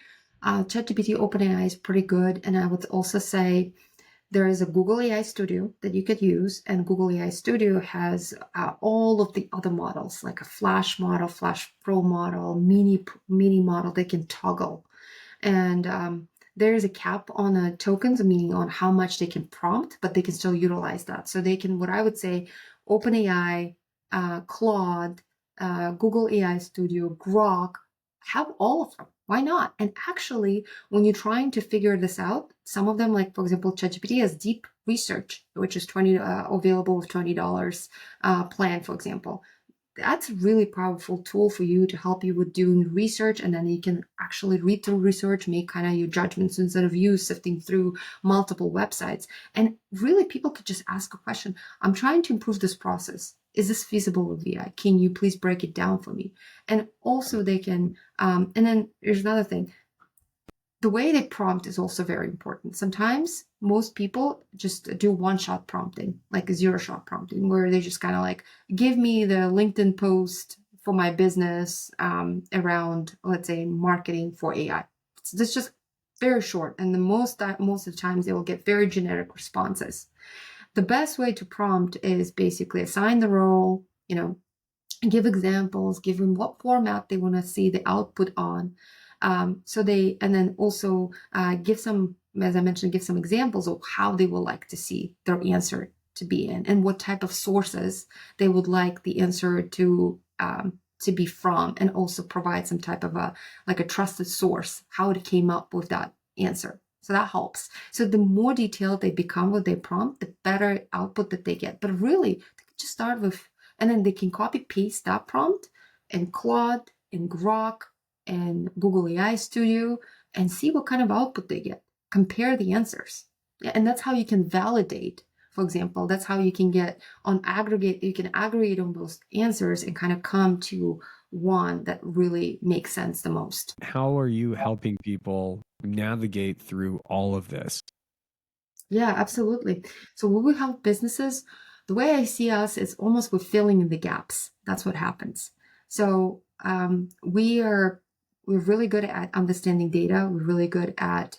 ChatGPT OpenAI is pretty good. And I would also say there is a Google AI Studio that you could use, and Google AI Studio has all of the other models, like a Flash model, Flash Pro model, mini model. They can toggle, and there is a cap on tokens, meaning on how much they can prompt, but they can still utilize that. So they can, what I would say, OpenAI, Claude, Google AI Studio, Grok, have all of them. Why not? And actually, when you're trying to figure this out, some of them, like for example, ChatGPT has deep research, which is available with $20 plan, for example. That's a really powerful tool for you to help you with doing research, and then you can actually read through research, make kind of your judgments instead of you sifting through multiple websites. And really, people could just ask a question. I'm trying to improve this process. Is this feasible with VI? Can you please break it down for me? And also they can, and then there's another thing. The way they prompt is also very important. Sometimes most people just do one-shot prompting, like zero-shot prompting, where they just kind of like, give me the LinkedIn post for my business around, let's say, marketing for AI. It's just very short, and the most of the times they will get very generic responses. The best way to prompt is basically assign the role, give examples, give them what format they want to see the output on. And then also give some, as I mentioned, give some examples of how they would like to see their answer to be in, and what type of sources they would like the answer to be from, and also provide some type of a trusted source, how it came up with that answer. So that helps. So the more detailed they become with their prompt, the better output that they get. But really, they can just start with, and then they can copy paste that prompt in Claude, in Grok, and Google AI Studio, and see what kind of output they get. Compare the answers. Yeah, and that's how you can validate. For example, that's how you can aggregate on those answers and kind of come to one that really makes sense the most. How are you helping people navigate through all of this? Yeah, absolutely. So when we help businesses, the way I see us is almost with filling in the gaps. That's what happens. So we're really good at understanding data. We're really good at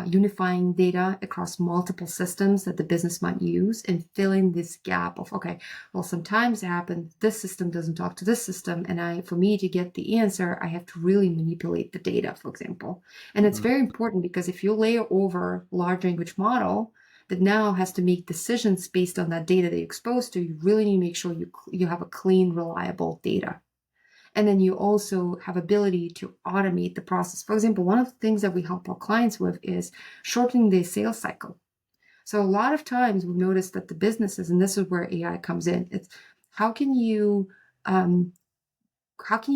unifying data across multiple systems that the business might use, and filling this gap of, okay, well, sometimes it happens this system doesn't talk to this system, and for me to get the answer, I have to really manipulate the data, for example. And it's very important, because if you layer over large language model that now has to make decisions based on that data they're exposed to, you really need to make sure you have a clean, reliable data. And then you also have ability to automate the process. For example, one of the things that we help our clients with is shortening their sales cycle. So a lot of times we've noticed that the businesses, and this is where AI comes in, it's how can you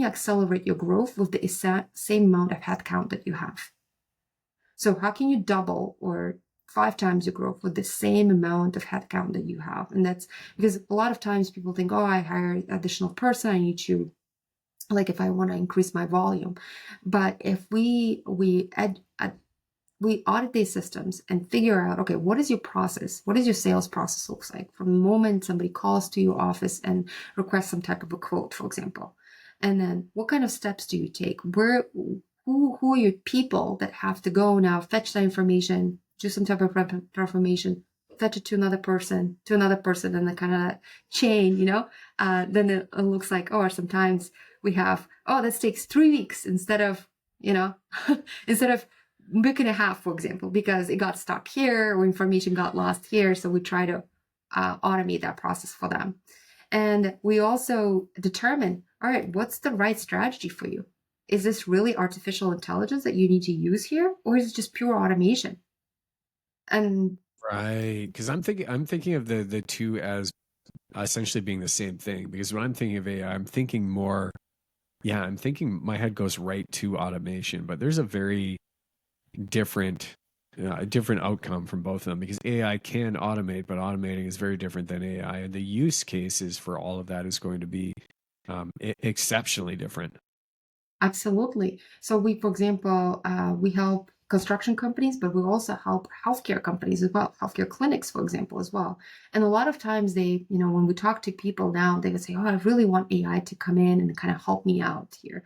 accelerate your growth with the same amount of headcount that you have? So how can you double or 5 times your growth with the same amount of headcount that you have? And that's because a lot of times people think, oh, I hire an additional person, I need to, if I want to increase my volume. But if we audit these systems and figure out, okay, what is your process? What does your sales process looks like from the moment somebody calls to your office and requests some type of a quote, for example? And then what kind of steps do you take? Who are your people that have to go now, fetch that information, do some type of information, fetch it to another person, and the kind of chain, then it looks like, or sometimes we have, this takes 3 weeks instead of, instead of a week and a half, for example, because it got stuck here or information got lost here. So we try to automate that process for them. And we also determine, all right, what's the right strategy for you? Is this really artificial intelligence that you need to use here, or is it just pure automation? And Right, because I'm thinking of the two as essentially being the same thing. Because when I'm thinking of AI, I'm thinking more, I'm thinking my head goes right to automation, but there's a very different different outcome from both of them, because AI can automate, but automating is very different than AI, and the use cases for all of that is going to be exceptionally different. absolutely. So we, for example, we help construction companies, but we also help healthcare companies as well, healthcare clinics, for example, as well. And a lot of times they, when we talk to people now, they would say, oh, I really want AI to come in and kind of help me out here.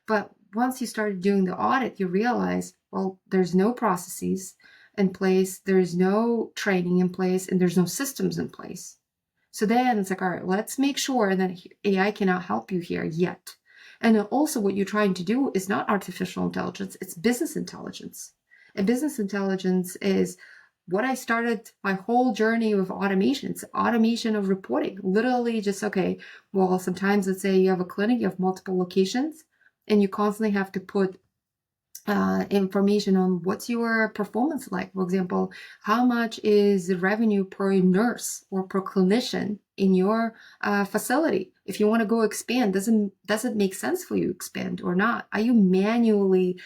But once you started doing the audit, you realize, well, there's no processes in place, there's no training in place, and there's no systems in place. So then it's like, all right, let's make sure that AI cannot help you here yet. And then also what you're trying to do is not artificial intelligence, it's business intelligence. And business intelligence is what I started my whole journey with automation. It's automation of reporting. Literally just, okay, well, sometimes let's say you have a clinic, you have multiple locations, and you constantly have to put information on what's your performance like. For example, how much is the revenue per nurse or per clinician in your facility? If you want to go expand, does it make sense for you to expand or not? Are you manually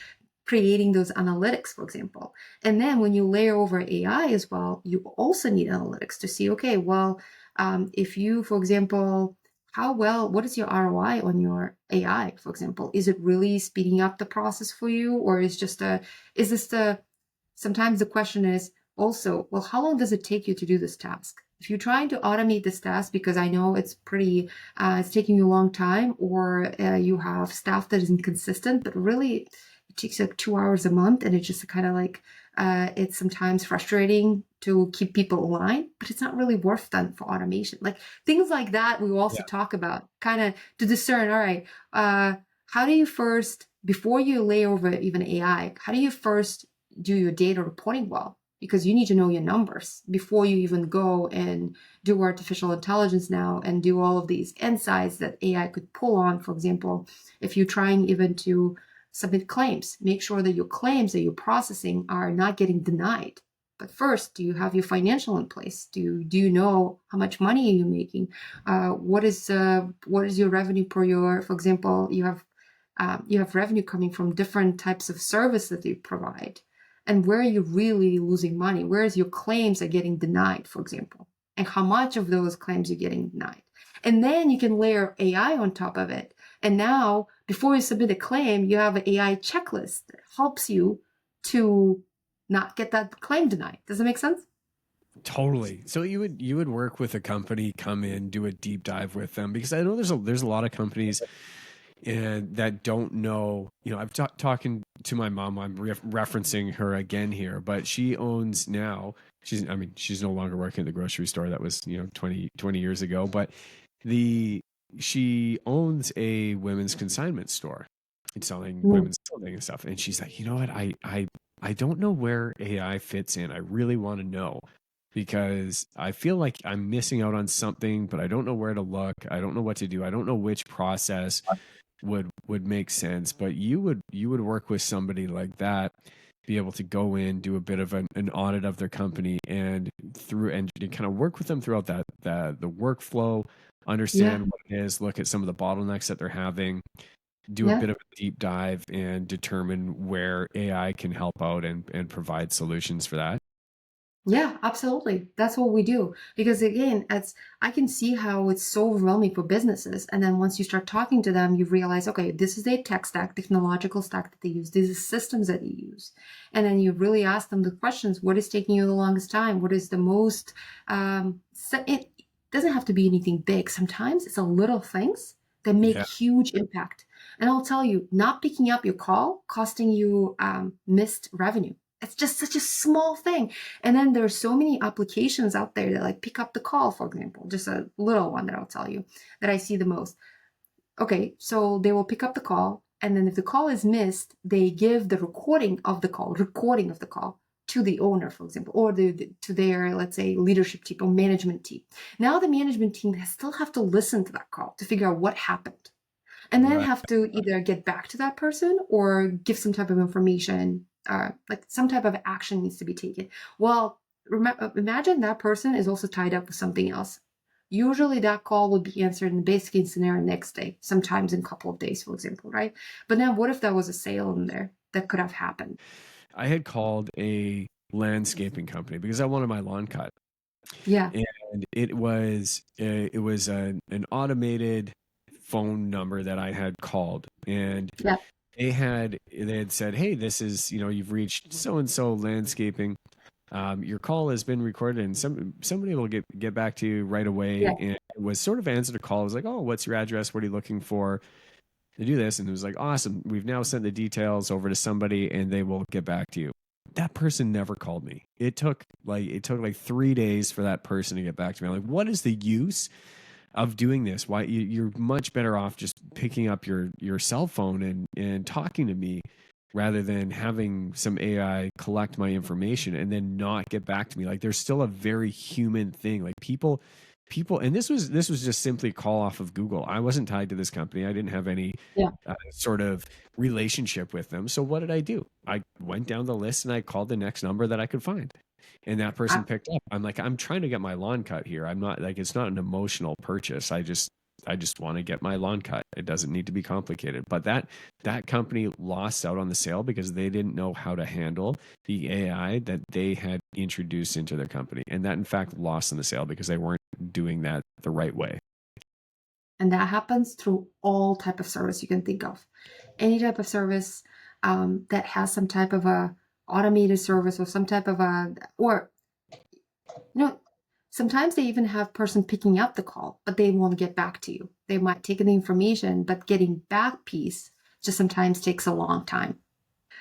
creating those analytics, for example? And then when you layer over AI as well, you also need analytics to see, okay, well, if you, for example, what is your ROI on your AI, for example? Is it really speeding up the process for you? Or sometimes the question is also, well, how long does it take you to do this task? If you're trying to automate this task because I know it's pretty, it's taking you a long time, or you have staff that isn't consistent, but really it takes like 2 hours a month, and it's just kind of like, it's sometimes frustrating to keep people aligned, but it's not really worth that for automation. Like things like that, we also talk about kind of to discern, all right, how do you first, before you lay over even AI, how do you first do your data reporting well? Because you need to know your numbers before you even go and do artificial intelligence now and do all of these insights that AI could pull on. For example, if you're trying even to submit claims, make sure that your claims that you're processing are not getting denied. But first, do you have your financial in place? Do you know how much money are you making? What is your revenue per your, for example, you have revenue coming from different types of service that you provide. And where are you really losing money? Where is your claims are getting denied, for example? And how much of those claims you're getting denied? And then you can layer AI on top of it. And now, before you submit a claim, you have an AI checklist that helps you to not get that claim denied. Does that make sense? Totally. So you would work with a company, come in, do a deep dive with them, because I know there's a lot of companies and that don't know. I've talking to my mom. I'm referencing her again here, but she owns now. She's no longer working at the grocery store. That was 20 years ago. But she owns a women's consignment store. It's selling Mm. women's clothing and stuff. And she's like, you know what? I don't know where AI fits in. I really want to know because I feel like I'm missing out on something, but I don't know where to look. I don't know what to do. I don't know which process would make sense. But you would work with somebody like that, be able to go in, do a bit of an audit of their company, and kind of work with them throughout the workflow, Yeah, understand what it is, look at some of the bottlenecks that they're having, do a yeah. bit of a deep dive, and determine where AI can help out and provide solutions for that. Yeah, absolutely. That's what we do. Because again, it's I can see how it's so overwhelming for businesses. And then once you start talking to them, you realize, okay, this is their tech stack, technological stack that they use. These are systems that you use. And then you really ask them the questions, what is taking you the longest time? What is the most it doesn't have to be anything big. Sometimes it's a little things that make Yeah. huge impact. And I'll tell you, not picking up your call costing you missed revenue. It's just such a small thing. And then there's so many applications out there that like pick up the call, for example, just a little one that I'll tell you that I see the most. Okay, so they will pick up the call, and then if the call is missed, they give the recording of the call to the owner, for example, or to their, let's say, leadership team or management team. Now the management team still have to listen to that call to figure out what happened, and then Right. have to either get back to that person or give some type of information, like some type of action needs to be taken. Well, imagine that person is also tied up with something else. Usually that call would be answered in the best case scenario next day, sometimes in a couple of days, for example, right? But then what if there was a sale in there that could have happened? I had called a landscaping company because I wanted my lawn cut, Yeah, and it was an automated phone number that I had called, and yeah, they had said, hey, this is, you've reached so and so landscaping. Your call has been recorded, and somebody will get back to you right yeah, away. And it was sort of answered a call. It was like, oh, what's your address? What are you looking for to do this? And it was like, awesome. We've now sent the details over to somebody, and they will get back to you. That person never called me. It took like 3 days for that person to get back to me. I'm like, what is the use of doing this? Why you're much better off just picking up your cell phone and talking to me rather than having some AI collect my information and then not get back to me. Like there's still a very human thing. Like people, and this was just simply a call off of Google. I wasn't tied to this company. I didn't have any yeah. sort of relationship with them. So what did I do? I went down the list and I called the next number that I could find. And that person picked up. I'm like, I'm trying to get my lawn cut here. I'm not like, it's not an emotional purchase. I just want to get my lawn cut. It doesn't need to be complicated. But that company lost out on the sale because they didn't know how to handle the AI that they had introduced into their company. And that in fact lost on the sale because they weren't doing that the right way. And that happens through all type of service you can think of. Any type of service that has some type of a automated service or some type of a, or you know Sometimes they even have person picking up the call, but they won't get back to you. They might take the information, but getting back piece just sometimes takes a long time.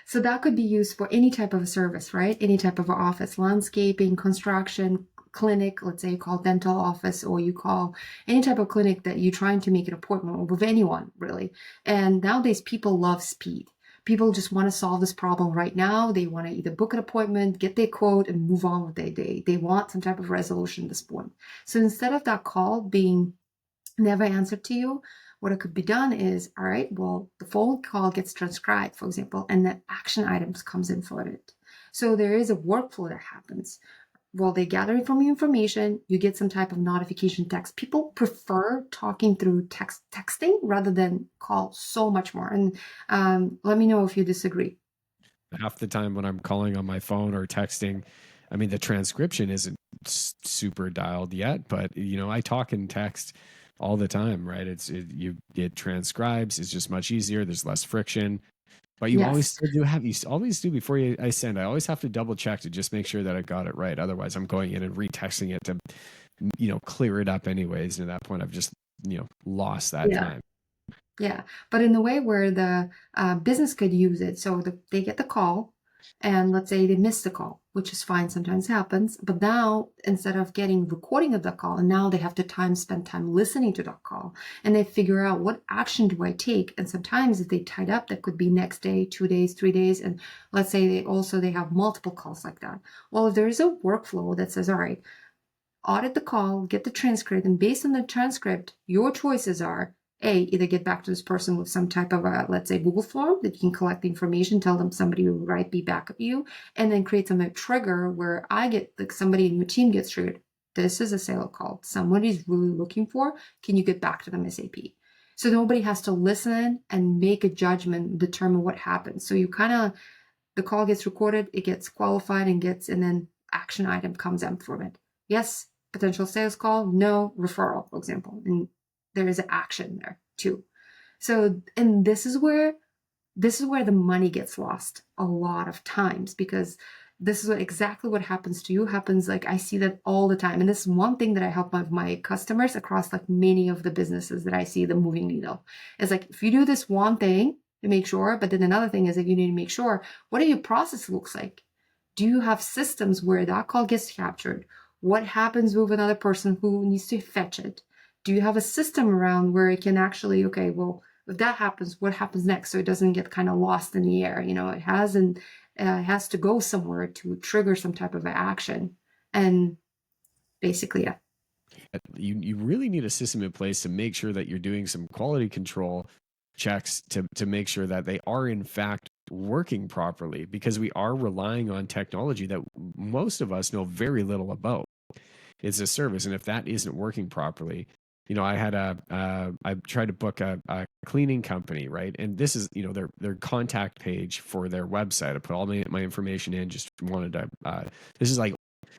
So that could be used for any type of a service, right? Any type of office, landscaping, construction, clinic. Let's say you call dental office, or you call any type of clinic that you're trying to make an appointment with anyone, really. And nowadays people love speed. People just want to solve this problem right now. They want to either book an appointment, get their quote, and move on with their day. They want some type of resolution at this point. So instead of that call being never answered to you, what it could be done is, all right, well, the phone call gets transcribed, for example, and the action items comes in for it. So there is a workflow that happens. Well, they gather from you information, you get some type of notification text. People prefer talking through texting rather than call so much more. And let me know if you disagree. Half the time when I'm calling on my phone or texting, I mean, the transcription isn't super dialed yet, but I talk and text all the time, right? It transcribes. It's just much easier. There's less friction. But you always Yes. still do have, you always do before I send. I always have to double check to just make sure that I got it right. Otherwise, I'm going in and retexting it to, clear it up anyways. And at that point, I've just, lost that Yeah. time. Yeah, but in the way where the business could use it. So they get the call, and let's say they miss the call, which is fine, sometimes happens. But now, instead of getting recording of the call, and now they have to spend time listening to that call, and they figure out what action do I take. And sometimes if they tied up, that could be next day, 2 days, 3 days. And let's say they have multiple calls like that. Well, if there is a workflow that says, all right, audit the call, get the transcript, and based on the transcript, your choices are either get back to this person with some type of a, let's say, Google form that you can collect the information, tell them somebody will be back at you, and then create some trigger where I get, like, somebody in your team gets triggered. This is a sale call. Somebody's really looking for. Can you get back to them ASAP? So nobody has to listen and make a judgment, determine what happens. So you kind of, the call gets recorded, it gets qualified and then action item comes up from it. Yes, potential sales call, no, referral, for example. And there is an action there too. So, and this is where the money gets lost a lot of times, because this is exactly what happens to you happens. Like, I see that all the time. And this is one thing that I help my customers across, like, many of the businesses that I see the moving needle. It's like, if you do this one thing to make sure, but then another thing is that you need to make sure, what do your process looks like? Do you have systems where that call gets captured? What happens with another person who needs to fetch it? Do you have a system around where it can actually, okay, well, if that happens, what happens next? So it doesn't get kind of lost in the air. It has to go somewhere to trigger some type of action. And basically, yeah. You really need a system in place to make sure that you're doing some quality control checks to make sure that they are in fact working properly, because we are relying on technology that most of us know very little about. It's a service, and if that isn't working properly, I tried to book a cleaning company, right? And this is, their contact page for their website. I put all my information in, just wanted to, this is like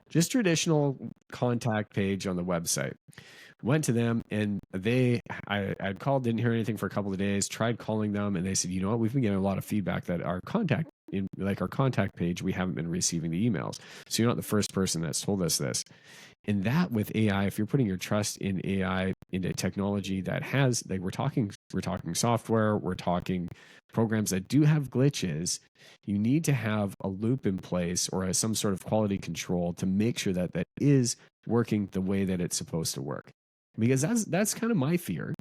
just traditional contact page on the website. Went to them, and I'd called, didn't hear anything for a couple of days, tried calling them, and they said, you know what, we've been getting a lot of feedback that our contact page, we haven't been receiving the emails. So you're not the first person that's told us this. And that, with AI, if you're putting your trust in AI, into technology that has, like, we're talking software, we're talking programs that do have glitches, you need to have a loop in place, or some sort of quality control to make sure that that is working the way that it's supposed to work. Because that's kind of my fear,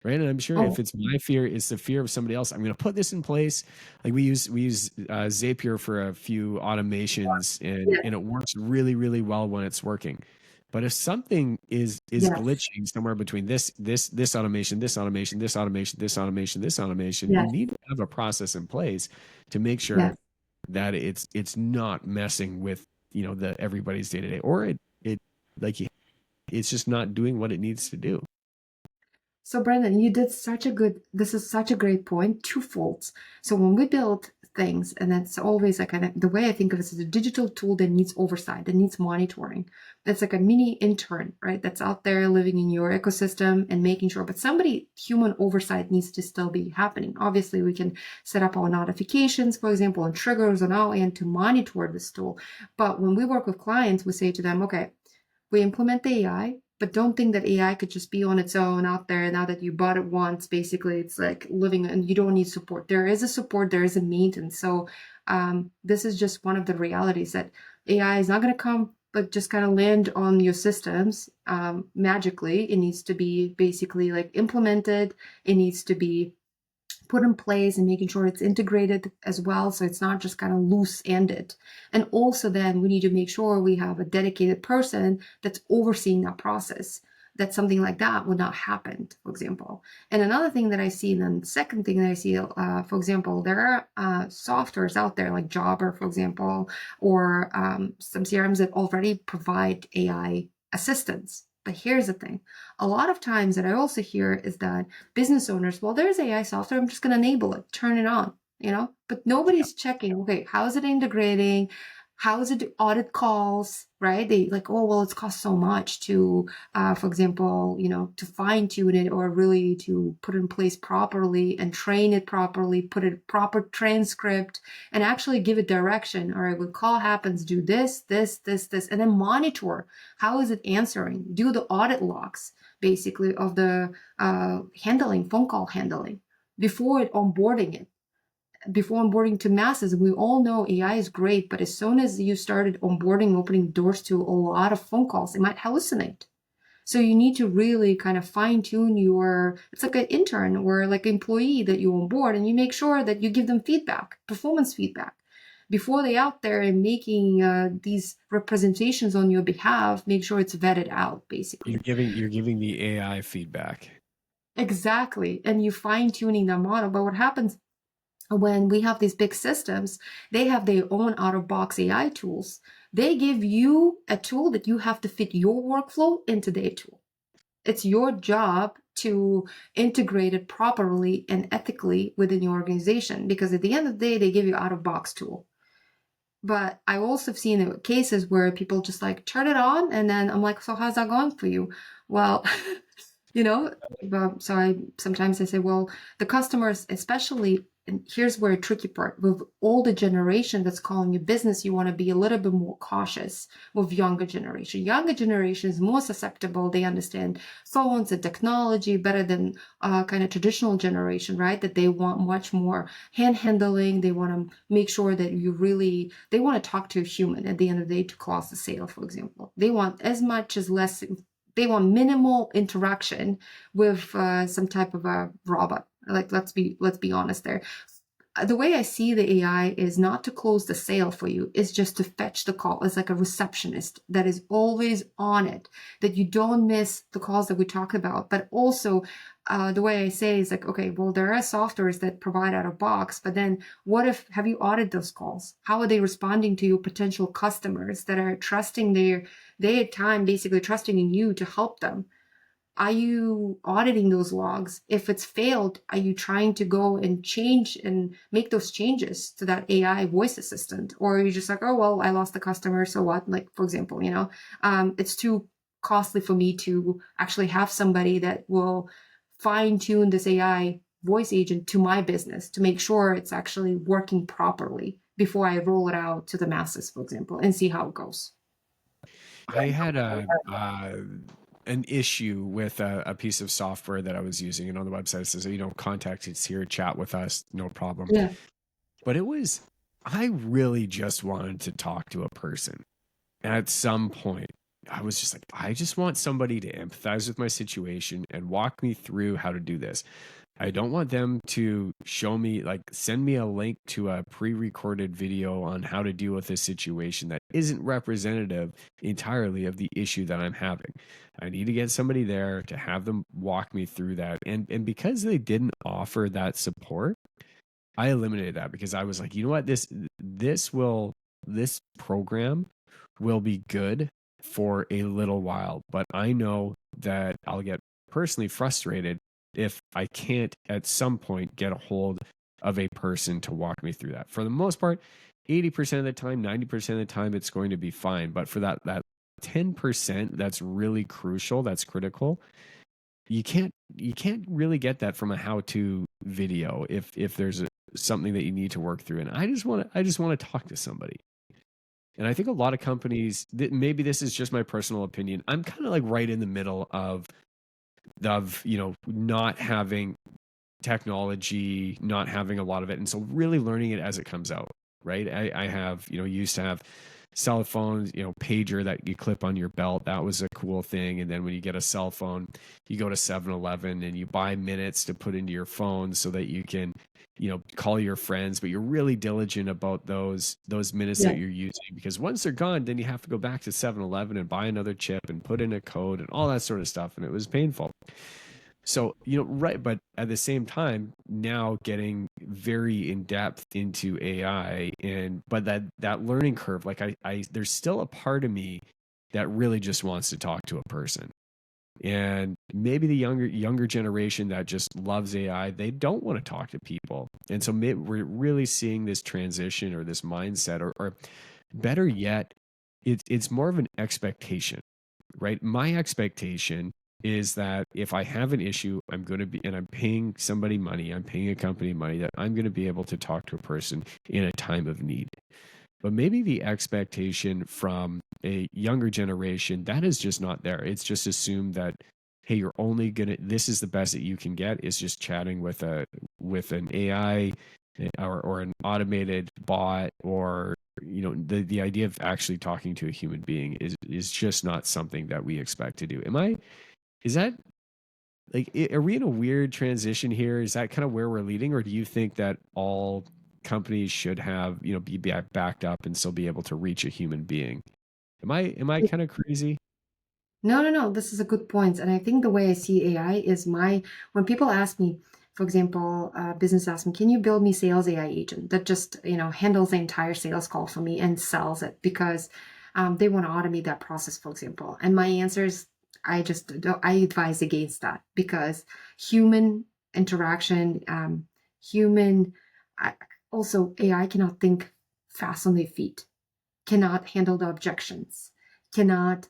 right? And I'm sure if Oh, it's my fear, it's the fear of somebody else. I'm going to put this in place. Like, we use Zapier for a few automations, and it works really, really well when it's working. But if something is yes, glitching somewhere between this automation, this automation, this automation, this automation, this automation, you yes, need to have a process in place to make sure yes. that it's not messing with, the everybody's day to day, or it like it's just not doing what it needs to do. So Brandon, this is such a great point, twofold. So when we build things, and that's always like the way I think of it is a digital tool that needs oversight, that needs monitoring. That's like a mini intern, right? That's out there living in your ecosystem and making sure, but human oversight needs to still be happening. Obviously, we can set up our notifications, for example, and triggers on our end to monitor this tool. But when we work with clients, we say to them, okay, We implement the AI, but don't think that AI could just be on its own out there. Now that you bought it once, basically, it's like living and you don't need support. There is a support, there is a maintenance. So this is just one of the realities that AI is not going to come, but just kind of land on your systems magically. It needs to be basically like implemented. It needs to be put in place and making sure it's integrated as well, so it's not just kind of loose-ended. And also then we need to make sure we have a dedicated person that's overseeing that process, that something like that would not happen, for example. And another thing that I see, and then the second thing that I see, for example, there are softwares out there like Jobber, for example, or some CRMs that already provide AI assistance. But here's the thing. A lot of times that I also hear is that business owners, well, there's AI software, I'm just going to enable it, turn it on, but nobody's checking, okay, how is it integrating? How is it audit calls, right? They like, oh, well, it's cost so much to, for example, to fine tune it or really to put it in place properly and train it properly, put a proper transcript and actually give it direction. All right, when call happens, do this, this, this, this, and then monitor. How is it answering? Do the audit logs, basically, of the phone call handling before onboarding it. Before onboarding to masses, we all know AI is great, but as soon as you started onboarding, opening doors to a lot of phone calls, it might hallucinate. So you need to really kind of fine tune it's like an intern or like employee that you onboard, and you make sure that you give them feedback, performance feedback. Before they out there and making these representations on your behalf, make sure it's vetted out, basically. You're giving the AI feedback. Exactly. And you fine tuning the model. But what happens when we have these big systems, they have their own out-of-box AI tools. They give you a tool that you have to fit your workflow into their tool. It's your job to integrate it properly and ethically within your organization, because at the end of the day, they give you out-of-box tool. But I also have seen cases where people just like turn it on, and then I'm like, so how's that going for you? Well, so sometimes I say, well, the customers, especially, and here's where a tricky part, with older generation that's calling you business, you want to be a little bit more cautious with younger generation. Younger generation is more susceptible. They understand phones and technology better than kind of traditional generation, right? That they want much more hand handling. They want to make sure that they want to talk to a human at the end of the day to close the sale, for example. They want as much as less. They want minimal interaction with some type of a robot. Like, let's be honest there. The way I see the AI is not to close the sale for you, it's just to fetch the call. It's like a receptionist that is always on it, that you don't miss the calls that we talk about. But also, the way I say is like, okay, well, there are softwares that provide out of box, but then have you audited those calls? How are they responding to your potential customers that are trusting their time, basically trusting in you to help them? Are you auditing those logs? If it's failed, are you trying to go and change and make those changes to that AI voice assistant? Or are you just like, oh, well, I lost the customer, so what? Like, for example, it's too costly for me to actually have somebody that will fine tune this AI voice agent to my business to make sure it's actually working properly before I roll it out to the masses, for example, and see how it goes. I had an issue with a piece of software that I was using, and on the website it says, contact us here, chat with us, no problem. Yeah. But I really just wanted to talk to a person. And at some point, I was just like, I just want somebody to empathize with my situation and walk me through how to do this. I don't want them to show me, like, send me a link to a pre recorded video on how to deal with this situation that isn't representative entirely of the issue that I'm having. I need to get somebody there to have them walk me through that. And because they didn't offer that support, I eliminated that, because I was like, you know what, this program will be good for a little while, but I know that I'll get personally frustrated if I can't at some point get a hold of a person to walk me through that. For the most part, 80% of the time, 90% of the time, it's going to be fine. But for that 10% that's really crucial, that's critical, you can't really get that from a how-to video if there's something that you need to work through. And I just want to talk to somebody. And I think a lot of companies, maybe this is just my personal opinion, I'm kind of like right in the middle of not having technology, not having a lot of it, and so really learning it as it comes out. Right, I have used to have cell phones, pager that you clip on your belt. That was a cool thing. And then when you get a cell phone, you go to 7-Eleven and you buy minutes to put into your phone so that you can call your friends, but you're really diligent about those minutes Yeah. that you're using, because once they're gone, then you have to go back to 7-Eleven and buy another chip and put in a code and all that sort of stuff, and it was painful. So, right. But at the same time, now getting very in depth into AI, but that learning curve, like there's still a part of me that really just wants to talk to a person. And maybe the younger generation that just loves AI, they don't want to talk to people. And so we're really seeing this transition or this mindset, or better yet, it's more of an expectation, right? My expectation is that if I have an issue, I'm going to be, and I'm paying somebody money, I'm paying a company money, that I'm going to be able to talk to a person in a time of need. But maybe the expectation from a younger generation, that is just not there. It's just assumed that, hey, you're only gonna, this is the best that you can get, is just chatting with an AI, or an automated bot, or the idea of actually talking to a human being is just not something that we expect to do. Is that, like, are we in a weird transition here? Is that kind of where we're leading, or do you think that all companies should have, be backed up and still be able to reach a human being? Am I kind of crazy? No, no, no. This is a good point. And I think the way I see AI is when people ask me, for example, business asks me, can you build me sales AI agent that just, handles the entire sales call for me and sells it because they want to automate that process, for example. And my answer is, I advise against that because human interaction, human, I, also AI cannot think fast on their feet, cannot handle the objections, cannot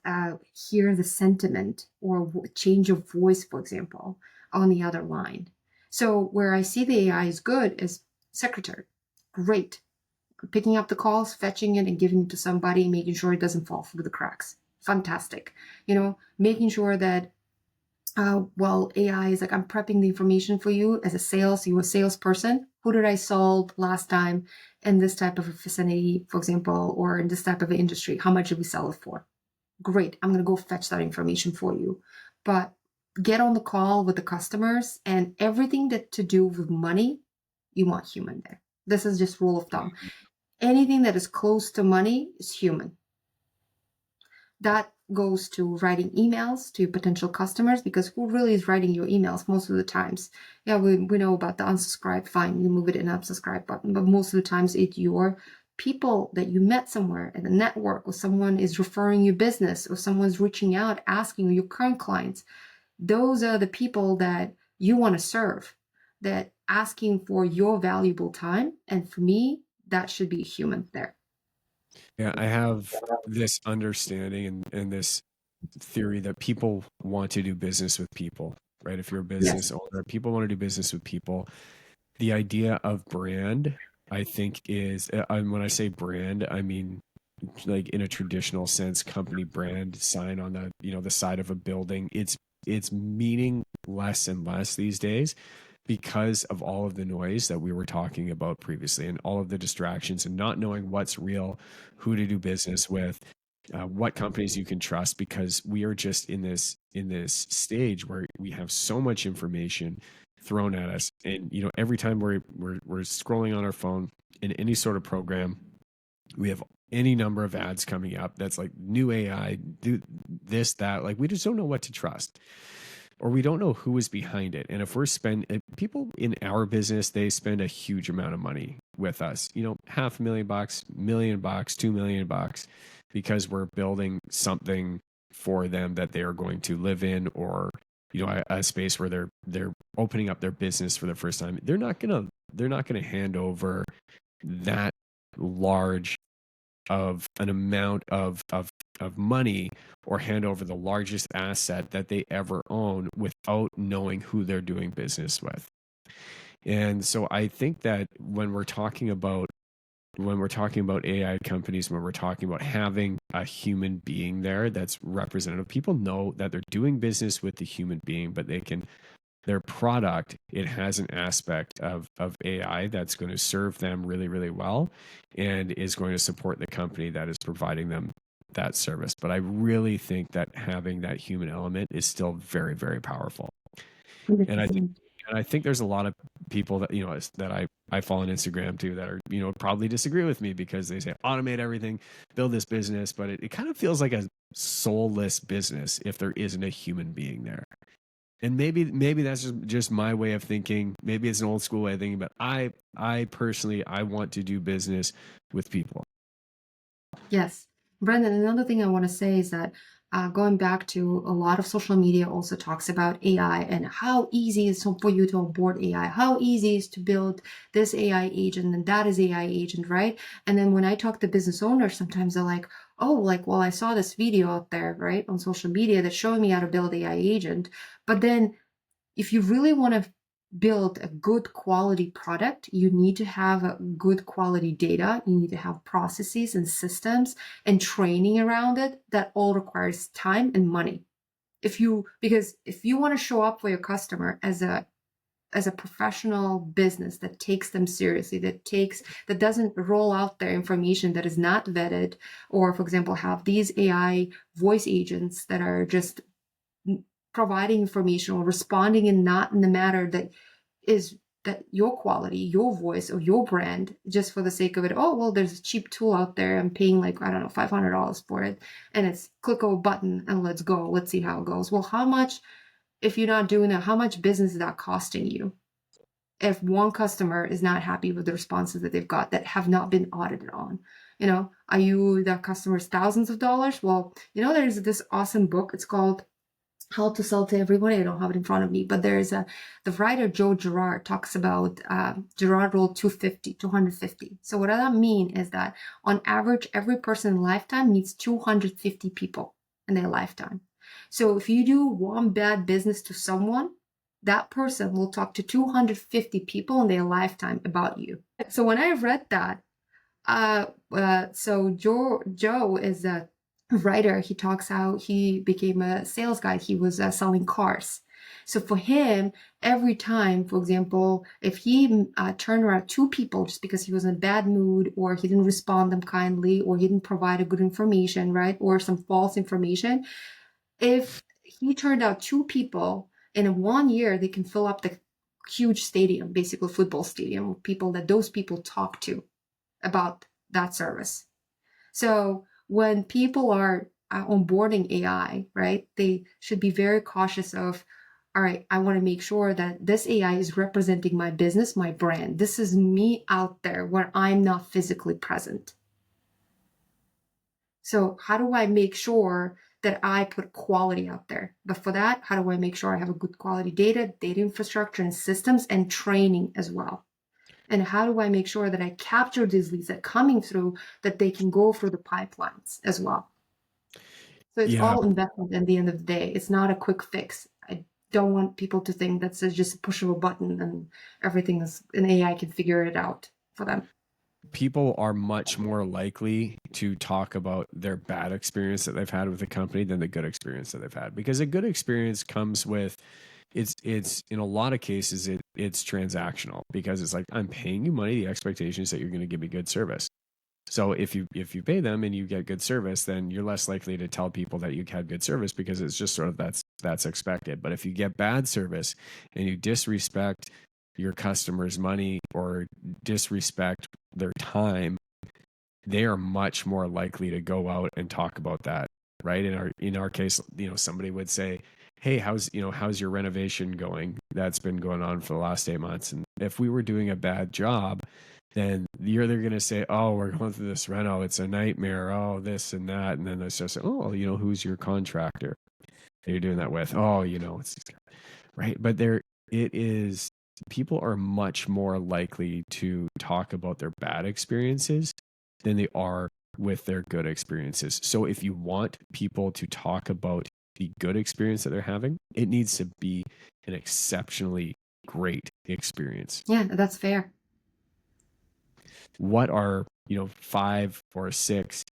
hear the sentiment or change of voice, for example, on the other line. So where I see the AI is good is secretary. Great. Picking up the calls, fetching it and giving it to somebody, making sure it doesn't fall through the cracks. Fantastic. Making sure that AI is like, I'm prepping the information for you as you a salesperson. Who did I sold last time in this type of a vicinity, for example, or in this type of industry? How much did we sell it for? Great. I'm going to go fetch that information for you. But get on the call with the customers, and everything that to do with money, you want human there. This is just rule of thumb. Anything that is close to money is human. That goes to writing emails to potential customers, because who really is writing your emails most of the times? Yeah, we know about the unsubscribe, fine, you move it in unsubscribe button, but most of the times it's your people that you met somewhere in the network, or someone is referring you business, or someone's reaching out asking your current clients. Those are the people that you want to serve, that asking for your valuable time. And for me, that should be human there. Yeah, I have this understanding and this theory that people want to do business with people, right? If you're a Yes. business owner, people want to do business with people. The idea of brand, I think, is, and when I say brand, I mean like in a traditional sense, company brand sign on the side of a building. It's meaning less and less these days because of all of the noise that we were talking about previously, and all of the distractions, and not knowing what's real, who to do business with, what companies you can trust, because we are just in this stage where we have so much information thrown at us. And every time we're scrolling on our phone in any sort of program, we have any number of ads coming up that's like new AI, do this, that. Like, we just don't know what to trust, or we don't know who is behind it. And if people in our business, they spend a huge amount of money with us, $500,000, $1,000,000, $2,000,000, because we're building something for them that they are going to live in, or a space where they're opening up their business for the first time. They're not gonna hand over that large of an amount of money, or hand over the largest asset that they ever own, without knowing who they're doing business with. And so I think that when we're talking about when we're talking about AI companies, when we're talking about having a human being there that's representative, people know that they're doing business with the human being, but they can, their product, it has an aspect of AI that's going to serve them really, really well and is going to support the company that is providing them that service. But I really think that having that human element is still very, very powerful. And I think 100%. and I think there's a lot of people that, that I follow on Instagram too that are, probably disagree with me because they say automate everything, build this business, but it kind of feels like a soulless business if there isn't a human being there. And maybe that's just my way of thinking. Maybe it's an old school way of thinking, but I personally I want to do business with people. Yes. Brendan, another thing I want to say is that going back to a lot of social media also talks about AI and how easy it is for you to onboard AI, how easy it is to build this AI agent and that is AI agent, right? And then when I talk to business owners, sometimes they're like, oh, like, well, I saw this video out there, right, on social media that's showing me how to build AI agent. But then if you really want to build a good quality product, you need to have a good quality data. You need to have processes and systems and training around it. That all requires time and money. Because if you want to show up for your customer as a professional business that takes them seriously, that doesn't roll out their information that is not vetted, or for example, have these AI voice agents that are just providing information or responding in not in the manner that is that your quality, your voice, or your brand, just for the sake of it. Oh, well, there's a cheap tool out there. I'm paying like, I don't know, $500 for it. And it's click a button and let's go. Let's see how it goes. Well, how much, if you're not doing that, how much business is that costing you? If one customer is not happy with the responses that they've got that have not been audited on, are you that customer's thousands of dollars? Well, there's this awesome book. It's called How to Sell to Everybody. I don't have it in front of me, but the writer Joe Girard talks about Girard Rule 250. So what does that mean is that on average, every person in lifetime meets 250 people in their lifetime. So if you do one bad business to someone, that person will talk to 250 people in their lifetime about you. So when I read that, so Joe is a writer. He talks how he became a sales guy. He was selling cars. So for him, every time, for example, if he turned around two people just because he was in a bad mood, or he didn't respond them kindly, or he didn't provide a good information, right, or some false information, if he turned out two people in 1 year, they can fill up the huge stadium, basically football stadium, with people that those people talk to about that service. So when people are onboarding AI, right, they should be very cautious of, all right, I want to make sure that this AI is representing my business, my brand. This is me out there where I'm not physically present. So how do I make sure that I put quality out there? But for that, how do I make sure I have a good quality data infrastructure and systems and training as well? And how do I make sure that I capture these leads that are coming through, that they can go through the pipelines as well? So it's Yeah, all investment at the end of the day. It's not a quick fix. I don't want people to think that's just a push of a button and everything is an AI can figure it out for them. people are much more likely to talk about their bad experience that they've had with the company than the good experience that they've had, because a good experience comes with, it's in a lot of cases it's transactional, because it's like, I'm paying you money, the expectation is that you're going to give me good service. So if you pay them and you get good service, then you're less likely to tell people that you had good service, because it's just sort of that's expected. But if you get bad service and you disrespect your customers' money or disrespect their time, they are much more likely to go out and talk about that, right? In our case, somebody would say, hey, how's your renovation going that's been going on for the last 8 months? And if we were doing a bad job, then they're going to say, oh, we're going through this reno, it's a nightmare, oh, this and that. And then they start saying, oh, who's your contractor that you're doing that with? Oh, it's right. But it is, people are much more likely to talk about their bad experiences than they are with their good experiences. So if you want people to talk about the good experience that they're having, it needs to be an exceptionally great experience. Yeah, that's fair. What are 5 or 6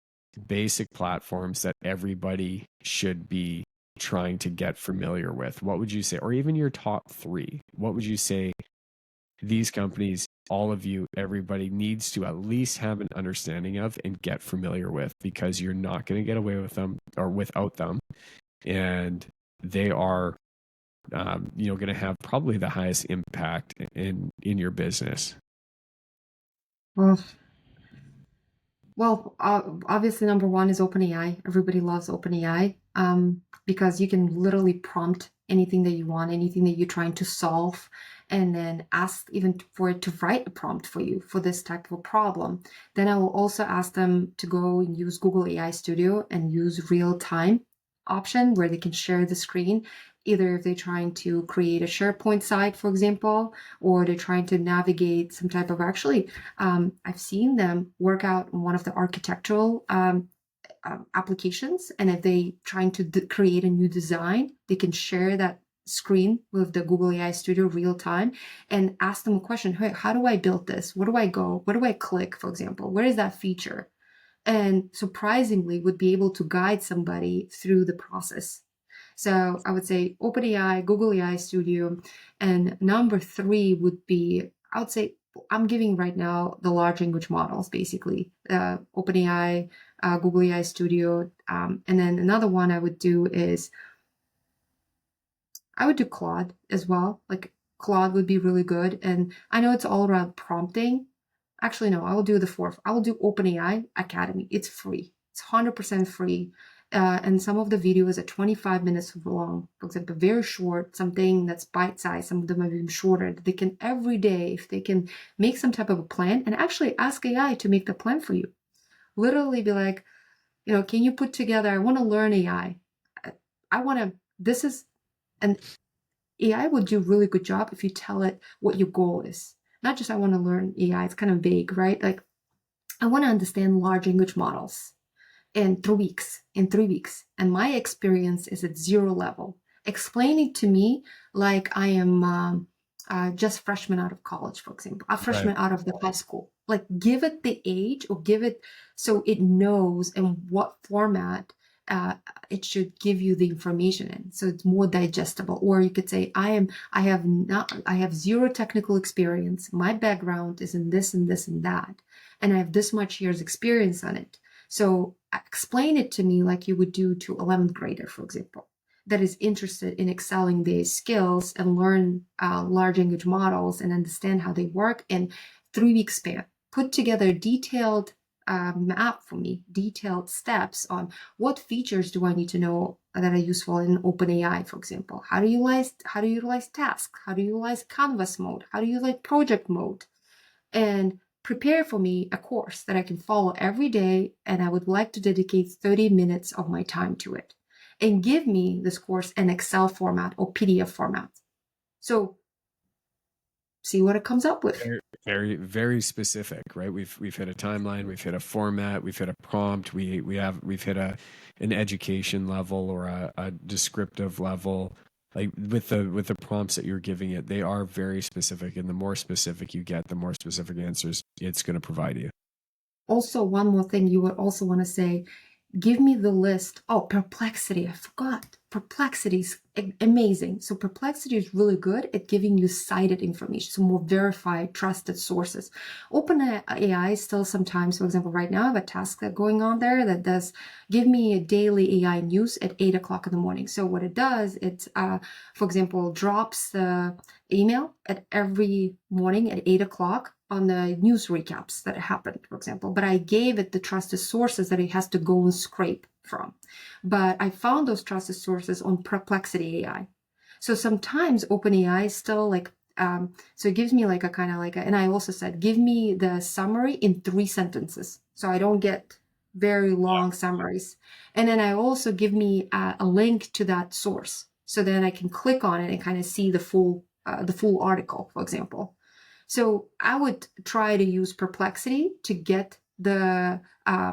basic platforms that everybody should be trying to get familiar with, what would you say? Or even your top 3, what would you say these companies, all of you, everybody needs to at least have an understanding of and get familiar with, because you're not going to get away with them or without them. And they are, going to have probably the highest impact in your business. Well, obviously, number one is OpenAI. Everybody loves OpenAI because you can literally prompt anything that you want, anything that you're trying to solve, and then ask even for it to write a prompt for you for this type of problem. Then I will also ask them to go and use Google AI Studio and use real time option where they can share the screen, either if they're trying to create a SharePoint site, for example, or they're trying to navigate some type of I've seen them work out one of the architectural applications, and if they trying to create a new design, they can share that screen with the Google AI Studio real time and ask them a question. Hey, how do I build this? Where do I go? Where do I click, for example? Where is that feature? And surprisingly would be able to guide somebody through the process. So I would say OpenAI, Google AI Studio, and number 3 would be, I would say, I'm giving right now the large language models, basically, OpenAI, Google AI Studio, and then another one I would do is, I would do Claude as well. Like Claude would be really good, and I know it's all around prompting. Actually, no, I will do the 4th. I will do OpenAI Academy. It's free. It's 100% free. And some of the videos are 25 minutes long, for example, very short, something that's bite-sized. Some of them are even shorter. They can every day, if they can make some type of a plan and actually ask AI to make the plan for you. Literally be like, can you put together, I want to learn AI. And AI will do a really good job if you tell it what your goal is. Not just I want to learn AI, it's kind of vague, right? Like I want to understand large language models in 3 weeks, And my experience is at 0 level. Explain it to me like I am just freshman out of college, for example, a freshman out of the high school. Like give it the age, or give it so it knows in what format it should give you the information in, so it's more digestible. Or you could say, I have 0 technical experience. My background is in this and this and that, and I have this much years experience on it. So explain it to me like you would do to 11th grader, for example, that is interested in excelling their skills and learn large language models and understand how they work in 3-week span. Put together a detailed map for me, detailed steps on what features do I need to know that are useful in OpenAI, for example. How to utilize tasks, how to utilize canvas mode, how to utilize project mode, and prepare for me a course that I can follow every day, and I would like to dedicate 30 minutes of my time to it. And give me this course in Excel format or PDF format. So see what it comes up with. Very, very, very specific, right? We've hit a timeline, we've hit a format, we've hit a prompt, we've hit an education level or a descriptive level. Like with the prompts that you're giving it, they are very specific, and the more specific you get, the more specific answers it's going to provide you. Also, one more thing you would also want to say, give me the list. Oh, Perplexity. I forgot. Perplexity is amazing. So Perplexity is really good at giving you cited information, so more verified, trusted sources. OpenAI still sometimes, for example, right now I have a task that going on there that does give me a daily AI news at 8 o'clock in the morning. So what it does, it, for example, drops the email at every morning at 8 o'clock on the news recaps that happened, for example, but I gave it the trusted sources that it has to go and scrape from. But I found those trusted sources on Perplexity AI. So sometimes OpenAI is still like, so it gives me like a kind of like, and I also said, give me the summary in 3 sentences. So I don't get very long summaries. And then I also give me a link to that source. So then I can click on it and kind of see the full article, for example. So I would try to use Perplexity to get the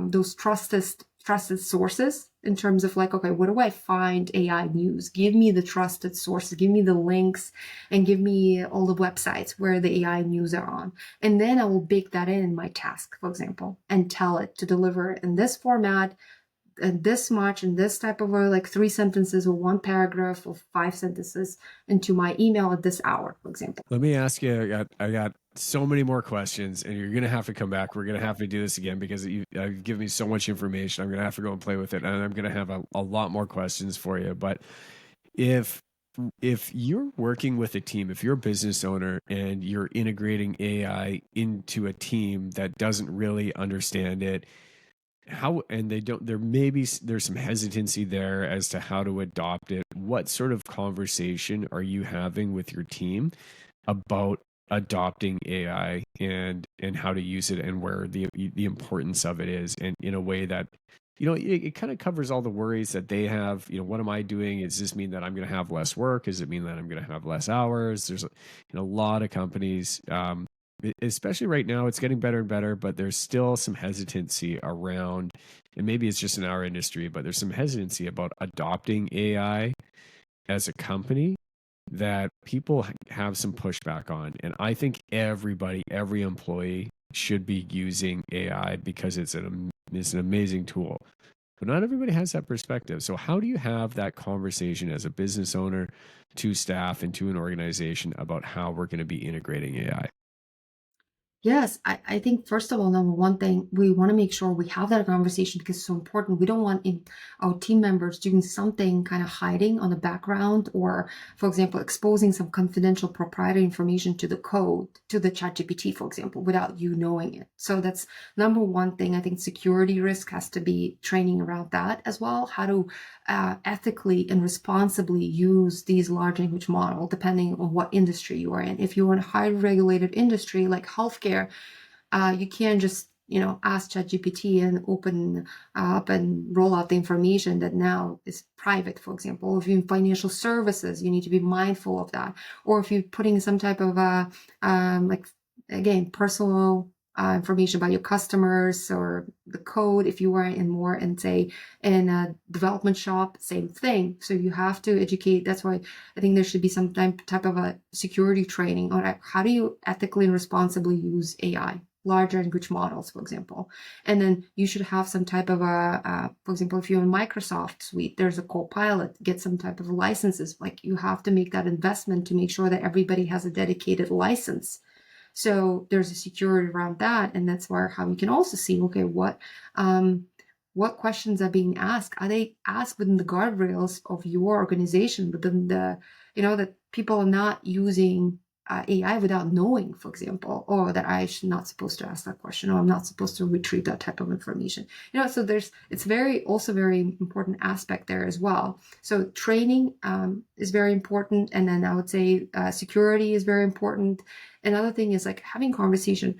those trusted trusted sources in terms of like, okay, where do I find AI news? Give me the trusted sources, give me the links, and give me all the websites where the AI news are on. And then I will bake that in my task, for example, and tell it to deliver in this format, and this much, and this type of like 3 sentences or 1 paragraph or 5 sentences into my email at this hour, for example. Let me ask you, I got so many more questions, and you're going to have to come back. We're going to have to do this again because you've given me so much information. I'm going to have to go and play with it, and I'm going to have a lot more questions for you. But if you're working with a team, if you're a business owner and you're integrating AI into a team that doesn't really understand it, how, and they don't, there's some hesitancy there as to how to adopt it. What sort of conversation are you having with your team about adopting AI and how to use it and where the importance of it is, and in a way that, it kind of covers all the worries that they have. What am I doing? Does this mean that I'm going to have less work? Does it mean that I'm going to have less hours? There's a lot of companies, especially right now, it's getting better and better, but there's still some hesitancy around, and maybe it's just in our industry, but there's some hesitancy about adopting AI as a company that people have some pushback on. And I think every employee should be using AI because it's an amazing tool. But not everybody has that perspective. So how do you have that conversation as a business owner to staff and to an organization about how we're going to be integrating AI? Yes, I think first of all, number one thing, we want to make sure we have that conversation because it's so important. We don't want our team members doing something kind of hiding on the background or, for example, exposing some confidential proprietary information to the code, to the ChatGPT, for example, without you knowing it. So that's number one thing. I think security risk has to be training around that as well, how to ethically and responsibly use these large language models, depending on what industry you are in. If you're in a highly regulated industry like healthcare, you can't just ask ChatGPT and open up and roll out the information that now is private, for example. If you're in financial services, you need to be mindful of that. Or if you're putting some type of like, again, personal information about your customers or the code, if you are in say in a development shop, same thing. So you have to educate. That's why I think there should be some type of a security training on how do you ethically and responsibly use AI, large language models, for example. And then you should have some type of for example, if you're in Microsoft suite, there's a Copilot, get some type of licenses. Like you have to make that investment to make sure that everybody has a dedicated license. So there's a security around that, and that's where how you can also see, okay, what questions are being asked? Are they asked within the guardrails of your organization, within that people are not using AI without knowing, for example, or that I should not supposed to ask that question, or I'm not supposed to retrieve that type of information. So it's also very important aspect there as well. So training is very important, and then I would say security is very important. Another thing is like having conversation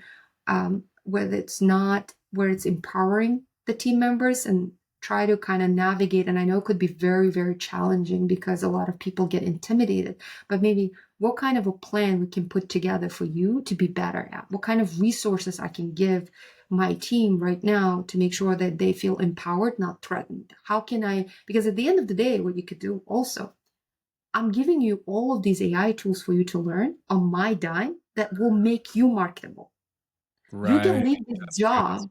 where it's empowering the team members and try to kind of navigate. And I know it could be very, very challenging because a lot of people get intimidated, but maybe what kind of a plan we can put together for you to be better at, what kind of resources I can give my team right now to make sure that they feel empowered, not threatened. How can I, because at the end of the day, what you could do also, I'm giving you all of these AI tools for you to learn on my dime that will make you marketable. You can Right. leave this That's right. job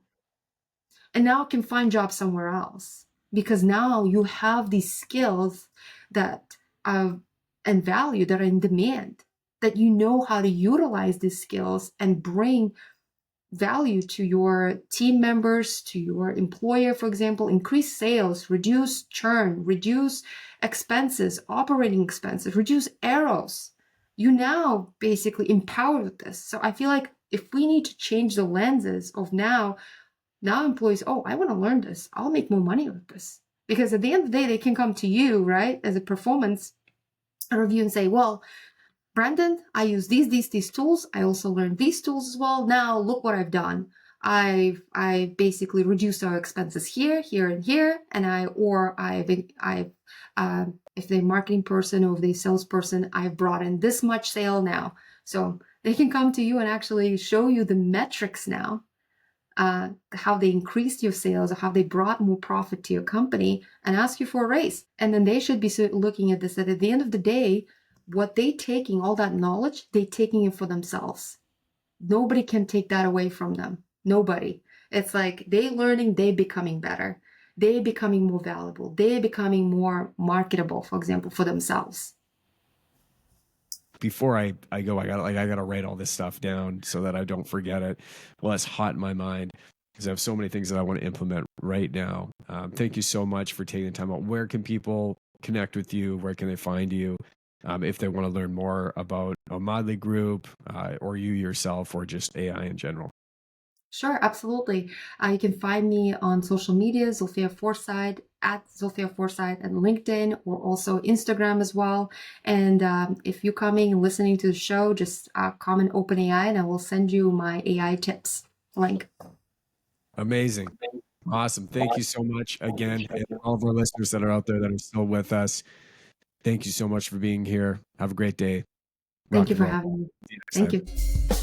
and now can find jobs somewhere else because now you have these skills that and value that are in demand, that you know how to utilize these skills and bring value to your team members, to your employer, for example, increase sales, reduce churn, reduce expenses, operating expenses, reduce errors. You now basically empowered with this. So I feel like if we need to change the lenses of now employees, oh, I want to learn this. I'll make more money with this. Because at the end of the day, they can come to you, right, as a performance review and say, well, Brandon, I use these tools. I also learned these tools as well. Now look what I've done. I basically reduced our expenses here, and here, and if they're marketing person or if they're salesperson, I've brought in this much sale now. So they can come to you and actually show you the metrics now how they increased your sales or how they brought more profit to your company and ask you for a raise. And then they should be looking at this, that at the end of the day, what they taking, all that knowledge, they taking it for themselves. Nobody can take that away from them. Nobody. It's like they learning, they becoming better. They becoming more valuable. They becoming more marketable, for example, for themselves. Before I go, I gotta write all this stuff down so that I don't forget it. Well, it's hot in my mind because I have so many things that I want to implement right now. Thank you so much for taking the time out. Where can people connect with you? Where can they find you? If they want to learn more about Omadli Group or you yourself or just AI in general. Sure, absolutely. You can find me on social media, Zulfiya Forsythe, at Zulfiya Forsythe and LinkedIn, or also Instagram as well. And if you're coming and listening to the show, just comment OpenAI and I will send you my AI tips link. Amazing. Awesome. Thank you so much again. And all of our listeners that are out there that are still with us, thank you so much for being here. Have a great day. Thank Rock you and for roll. having me. See you next Thank time. you.